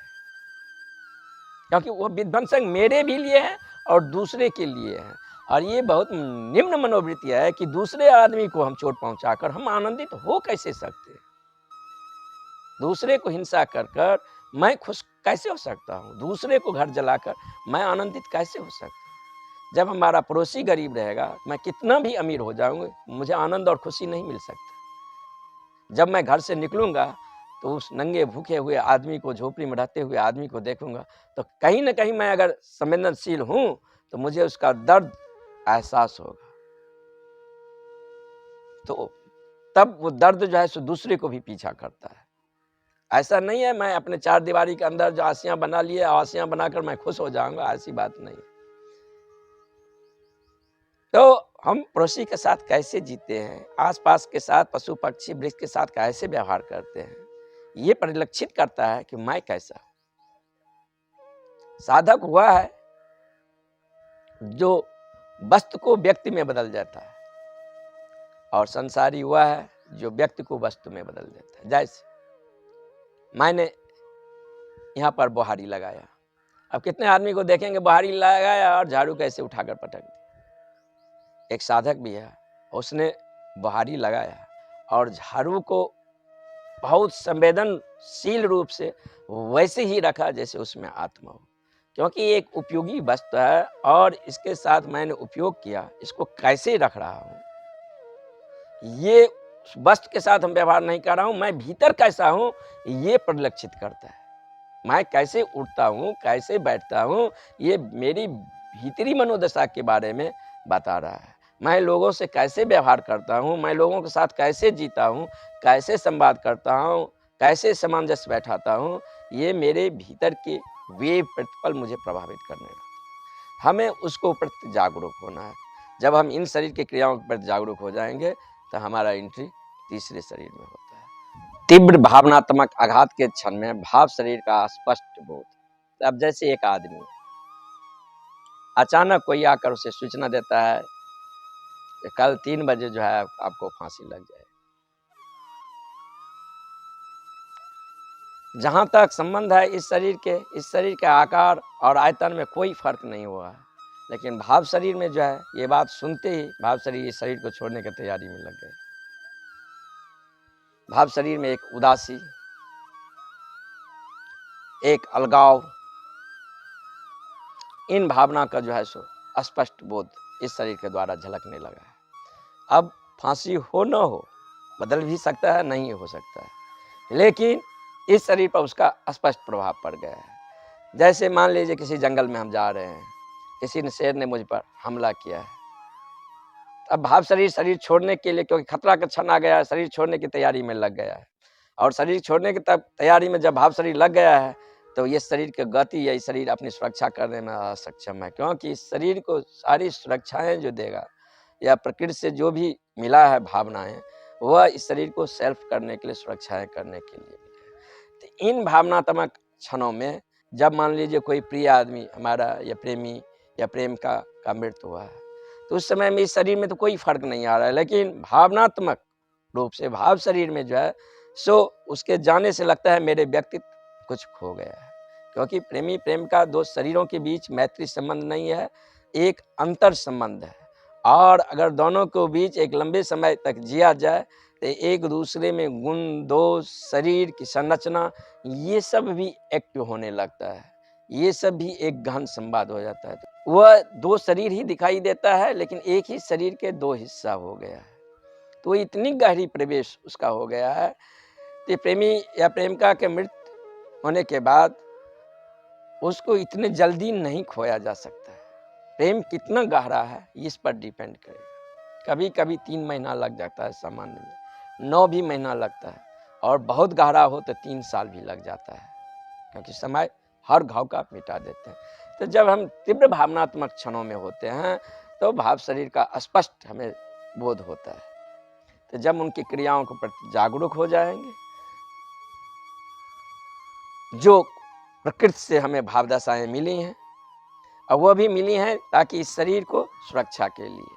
S1: क्योंकि वो विध्वंसक मेरे भी लिए है और दूसरे के लिए है। और ये बहुत निम्न मनोवृत्ति है कि दूसरे आदमी को हम चोट पहुंचाकर हम आनंदित हो कैसे सकते हैं? दूसरे को हिंसा कर कर मैं खुश कैसे हो सकता हूँ? दूसरे को घर जलाकर मैं आनंदित कैसे हो सकता हूँ? जब हमारा पड़ोसी गरीब रहेगा, मैं कितना भी अमीर हो जाऊंगा, मुझे आनंद और खुशी नहीं मिल सकता। जब मैं घर से निकलूंगा तो उस नंगे भूखे हुए आदमी को, झोपड़ी में रहते हुए आदमी को देखूंगा, तो कहीं ना कहीं मैं अगर संवेदनशील हूं तो मुझे उसका दर्द एहसास होगा। तो तब वो दर्द जो है सो दूसरे को भी पीछा करता है। ऐसा नहीं है मैं अपने 4 दीवारी के अंदर जो आसियां बना लिए, आसियां बनाकर मैं खुश हो जाऊंगा, ऐसी बात नहीं। तो हम पड़ोसी के साथ कैसे जीते हैं, आसपास के साथ, पशु पक्षी वृक्ष के साथ कैसे व्यवहार करते हैं, ये परिलक्षित करता है कि मैं कैसा। साधक हुआ है जो वस्तु को व्यक्ति में बदल जाता है, और संसारी हुआ है जो व्यक्ति को वस्तु में बदल देता है। जैसे मैंने यहाँ पर बुहारी लगाया, अब कितने आदमी को देखेंगे बुहारी लगाया और झाड़ू कैसे उठाकर पटक दी। एक साधक भी है, उसने बुहारी लगाया और झाड़ू को बहुत संवेदनशील रूप से वैसे ही रखा जैसे उसमें आत्मा हो, क्योंकि ये एक उपयोगी वस्तु है और इसके साथ मैंने उपयोग किया, इसको कैसे रख रहा हूँ, ये वस्तु के साथ हम व्यवहार नहीं कर रहा हूँ, मैं भीतर कैसा हूँ ये परिलक्षित करता है। मैं कैसे उठता हूँ, कैसे बैठता हूँ, ये मेरी भीतरी मनोदशा के बारे में बता रहा है। मैं लोगों से कैसे व्यवहार करता हूँ, मैं लोगों के साथ कैसे जीता हूँ, कैसे संवाद करता हूँ, कैसे सामंजस्य बैठाता हूँ, ये मेरे भीतर के वे प्रतिपल मुझे प्रभावित करने लगा। हमें उसको प्रति जागरूक होना है। जब हम इन शरीर की क्रियाओं के प्रति जागरूक हो जाएंगे तो हमारा एंट्री तीसरे शरीर में होता है। तीव्र भावनात्मक आघात के क्षण में भाव शरीर का स्पष्ट बोध। अब जैसे एक आदमी अचानक कोई आकर उसे सूचना देता है कि कल 3 बजे जो है आपको फांसी लग जाए। जहां तक संबंध है इस शरीर के आकार और आयतन में कोई फर्क नहीं हुआ है, लेकिन भाव शरीर में जो है ये बात सुनते ही भाव शरीर इस शरीर को छोड़ने की तैयारी में लग गए। भाव शरीर में एक उदासी, एक अलगाव, इन भावना का जो है सो स्पष्ट बोध इस शरीर के द्वारा झलकने लगा है। अब फांसी हो न हो, बदल भी सकता है, नहीं हो सकता है, लेकिन इस शरीर पर उसका स्पष्ट प्रभाव पड़ गया है। जैसे मान लीजिए किसी जंगल में हम जा रहे हैं, किसी ने शेर ने मुझ पर हमला किया है, अब भाव शरीर शरीर छोड़ने के लिए, क्योंकि खतरा का क्षण आ गया है, शरीर छोड़ने की तैयारी में लग गया है। और शरीर छोड़ने की तैयारी में जब भाव शरीर लग गया है, तो ये शरीर की गति, यही शरीर अपनी सुरक्षा करने में असक्षम है, क्योंकि इस शरीर को सारी सुरक्षाएं जो देगा, या प्रकृति से जो भी मिला है भावनाएं, वह इस शरीर को सेल्फ करने के लिए, सुरक्षाएं करने के लिए मिले हैं। तो इन भावनात्मक क्षणों में जब मान लीजिए कोई प्रिय आदमी हमारा, या प्रेमी, या प्रेम का मृत्यु हुआ है, तो उस समय में इस शरीर में तो कोई फर्क नहीं आ रहा है, लेकिन भावनात्मक रूप से भाव शरीर में जो है, सो उसके जाने से लगता है मेरे व्यक्तित्व कुछ खो गया है। क्योंकि प्रेमी प्रेम का दो शरीरों के बीच मैत्री संबंध नहीं है, एक अंतर संबंध है। और अगर दोनों के बीच एक लंबे समय तक जिया जाए, तो एक दूसरे में गुण दोष, शरीर की संरचना, ये सब भी एक्टिव होने लगता है, ये सब भी एक गहन संवाद हो जाता है। तो वह दो शरीर ही दिखाई देता है, लेकिन एक ही शरीर के दो हिस्सा हो गया है। तो इतनी गहरी प्रवेश उसका हो गया है कि प्रेमी या प्रेमिका के मृत्यु होने के बाद उसको इतने जल्दी नहीं खोया जा सकता है। प्रेम कितना गहरा है इस पर डिपेंड करेगा। कभी कभी 3 महीना लग जाता है, सामान्य में 9 भी महीना लगता है, और बहुत गहरा हो तो 3 साल भी लग जाता है, क्योंकि समय हर घाव का मिटा देते हैं। तो जब हम तीव्र भावनात्मक क्षणों में होते हैं, तो भाव शरीर का स्पष्ट हमें बोध होता है। तो जब उनकी क्रियाओं के प्रति जागरूक हो जाएंगे, जो प्रकृति से हमें भाव दशाएं मिली हैं, और वह भी मिली हैं ताकि इस शरीर को सुरक्षा के लिए,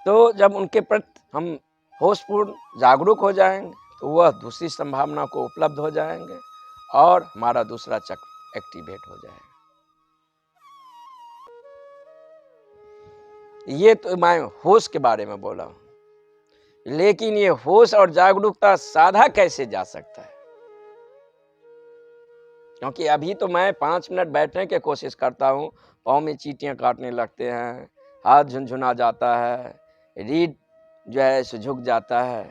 S1: तो जब उनके प्रति हम होशपूर्ण जागरूक हो जाएंगे, तो वह दूसरी संभावना को उपलब्ध हो जाएंगे, और हमारा दूसरा चक्र एक्टिवेट हो जाएगा। ये तो मैं होश के बारे में बोला हूं, लेकिन ये होश और जागरूकता साधा कैसे जा सकता है? क्योंकि अभी तो मैं 5 मिनट बैठने की कोशिश करता हूं, पाँव में चींटियां काटने लगते हैं, हाथ झुनझुना जाता है, रीढ़ जो है सो झुक जाता है,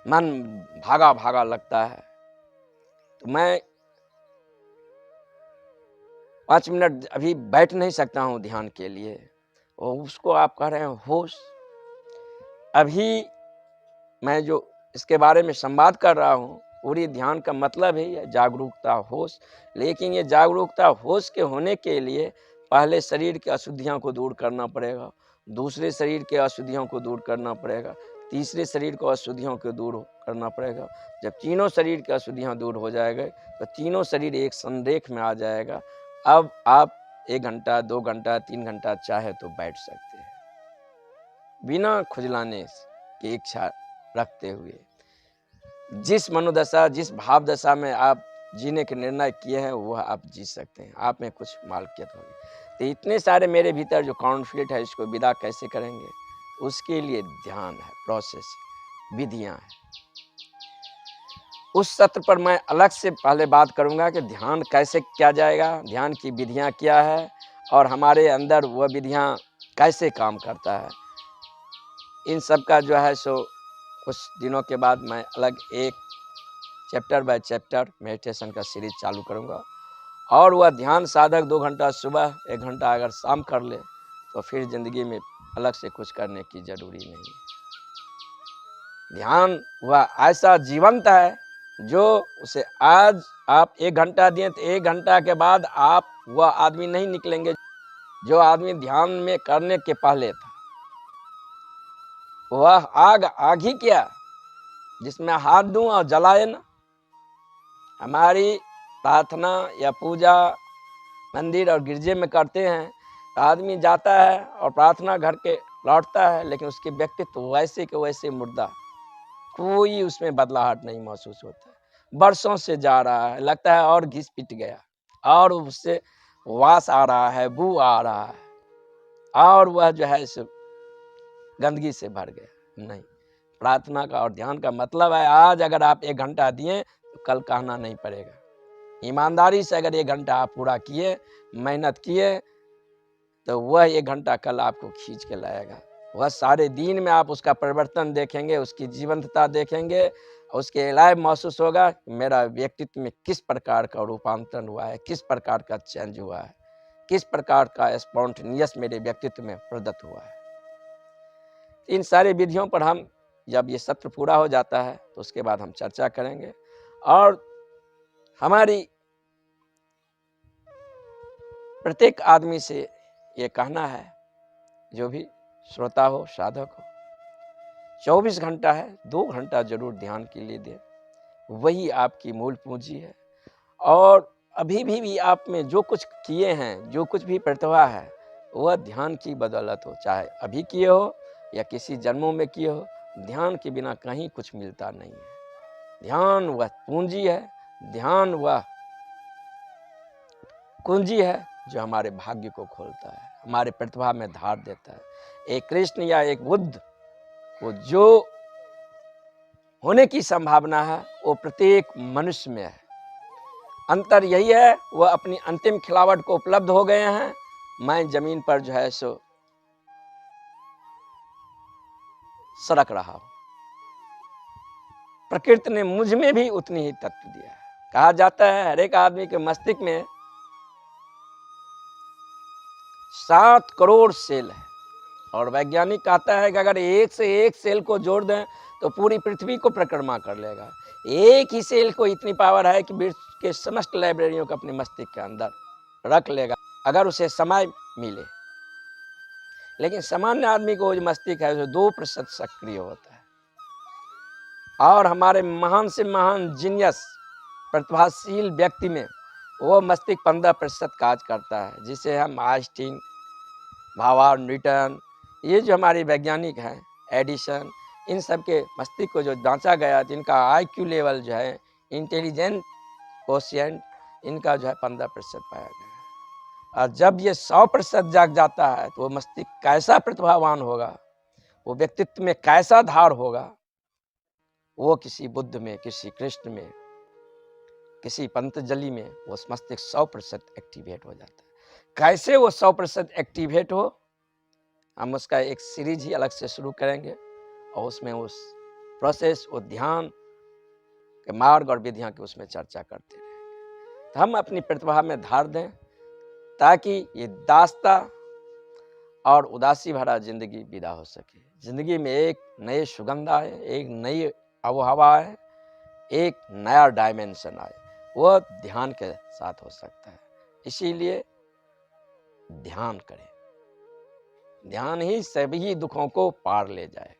S1: मन भागा भागा लगता है। तो मैं 5 मिनट अभी बैठ नहीं सकता हूं ध्यान के लिए, और उसको आप कह रहे हैं होश। अभी मैं जो इसके बारे में संवाद कर रहा हूं, पूरी ध्यान का मतलब है जागरूकता, होश। लेकिन ये जागरूकता होश के होने के लिए पहले शरीर की अशुद्धियों को दूर करना पड़ेगा, दूसरे शरीर के अशुद्धियों को दूर करना पड़ेगा, तीसरे शरीर को अशुद्धियों को दूर करना पड़ेगा। जब तीनों शरीर की अशुद्धियाँ दूर हो जाएगा, तो तीनों शरीर एक संरेख में आ जाएगा। अब आप 1 घंटा, 2 घंटा, 3 घंटा चाहे तो बैठ सकते हैं, बिना खुजलाने की इच्छा रखते हुए। जिस मनोदशा, जिस भाव दशा में आप जीने के निर्णय किए हैं, वह आप जी सकते हैं, आप में कुछ मालकियत होगी। तो इतने सारे मेरे भीतर जो कॉन्फ्लिक्ट है, इसको विदा कैसे करेंगे? उसके लिए ध्यान है, प्रोसेस, विधियां हैं। उस सत्र पर मैं अलग से पहले बात करूंगा कि ध्यान कैसे किया जाएगा, ध्यान की विधियां क्या है, और हमारे अंदर वह विधियां कैसे काम करता है। इन सब का जो है सो कुछ दिनों के बाद मैं अलग एक चैप्टर बाय चैप्टर मेडिटेशन का सीरीज चालू करूंगा, और वह ध्यान साधक 2 घंटा सुबह, 1 घंटा अगर शाम कर ले, तो फिर जिंदगी में अलग से कुछ करने की जरूरी नहीं है। ध्यान वह ऐसा जीवंत है, जो उसे आज आप 1 घंटा दिए, तो 1 घंटा के बाद आप वह आदमी नहीं निकलेंगे जो आदमी ध्यान में करने के पहले था। वह आग ही क्या, जिसमें हाथ दूं और जलाए ना। हमारी प्रार्थना या पूजा मंदिर और गिरजे में करते हैं, तो आदमी जाता है और प्रार्थना घर के लौटता है, लेकिन उसके व्यक्तित्व वैसे के वैसे मुर्दा, कोई उसमें बदलाहट नहीं महसूस होता है। बरसों से जा रहा है, लगता है और घिस पिट गया, और उससे वास आ रहा है, बू आ रहा है, और वह जो है सो गंदगी से भर गया। नहीं, प्रार्थना का और ध्यान का मतलब है, आज अगर आप 1 घंटा दिए, तो कल कहना नहीं पड़ेगा। ईमानदारी से अगर 1 घंटा आप पूरा किए, मेहनत किए, तो वह 1 घंटा कल आपको खींच के लाएगा। वह सारे दिन में आप उसका परिवर्तन देखेंगे, उसकी जीवंतता देखेंगे, उसके लाइव महसूस होगा मेरा व्यक्तित्व में किस प्रकार का रूपांतरण हुआ है, किस प्रकार का चेंज हुआ है। किस प्रकार का स्पॉन्टेनियस मेरे व्यक्तित्व में प्रदत्त हुआ है। इन सारे विधियों पर हम जब ये सत्र पूरा हो जाता है तो उसके बाद हम चर्चा करेंगे। और हमारी प्रत्येक आदमी से ये कहना है, जो भी श्रोता हो, साधक हो, 24 घंटा है, 2 घंटा जरूर ध्यान के लिए दें। वही आपकी मूल पूंजी है। और अभी भी आप में जो कुछ किए हैं, जो कुछ भी प्रतिभा है, वह ध्यान की बदौलत हो। चाहे अभी किए हो या किसी जन्मों में किए हो, ध्यान के बिना कहीं कुछ मिलता नहीं है। ध्यान वह पूंजी है, ध्यान वह कुंजी है जो हमारे भाग्य को खोलता है, हमारे प्रतिभा में धार देता है। एक कृष्ण या एक बुद्ध को जो होने की संभावना है वो प्रत्येक मनुष्य में है। अंतर यही है, वह अपनी अंतिम खिलावट को उपलब्ध हो गए हैं। मैं जमीन पर जो है सो सड़क रहा हूं। प्रकृति ने मुझ में भी उतनी ही तत्व दिया है। कहा जाता है हर एक आदमी के मस्तिष्क में 7 करोड़ सेल है। और वैज्ञानिक कहता है कि अगर एक से एक सेल को जोड़ दें तो पूरी पृथ्वी को परिक्रमा कर लेगा। एक ही सेल को इतनी पावर है कि विश्व के समस्त लाइब्रेरियों को अपने मस्तिष्क के अंदर रख लेगा, अगर उसे समय मिले। लेकिन सामान्य आदमी को जो मस्तिष्क है वो 2% सक्रिय होता है। और हमारे महान से महान जीनियस प्रतिभाशील व्यक्ति में वो मस्तिष्क 15% कार्य करता है, जिसे हम आइंस्टीन, भावार, न्यूटन, ये जो हमारे वैज्ञानिक हैं, एडिसन, इन सब के मस्तिष्क को जो जांचा गया, जिनका आईक्यू लेवल जो है, इंटेलिजेंट कोशिएंट, इनका जो है 15% पाया गया है। और जब ये 100% जाग जाता है तो वो मस्तिष्क कैसा प्रतिभावान होगा, वो व्यक्तित्व में कैसा धार होगा, वो किसी बुद्ध में, किसी कृष्ण में, किसी पतंजलि में वो मस्तिष्क 100% एक्टिवेट हो जाता है। कैसे वो 100% एक्टिवेट हो, हम उसका एक सीरीज ही अलग से शुरू करेंगे और उसमें उस प्रोसेस, वो ध्यान के मार्ग और विधियां की उसमें चर्चा करते रहेंगे। तो हम अपनी प्रतिभा में धार दें ताकि ये दास्ता और उदासी भरा जिंदगी विदा हो सके। जिंदगी में एक नए सुगंध आए, एक नई आबोहवा आए, एक नया डायमेंशन आए, वह ध्यान के साथ हो सकता है। इसीलिए ध्यान करें। ध्यान ही सभी दुखों को पार ले जाएगा।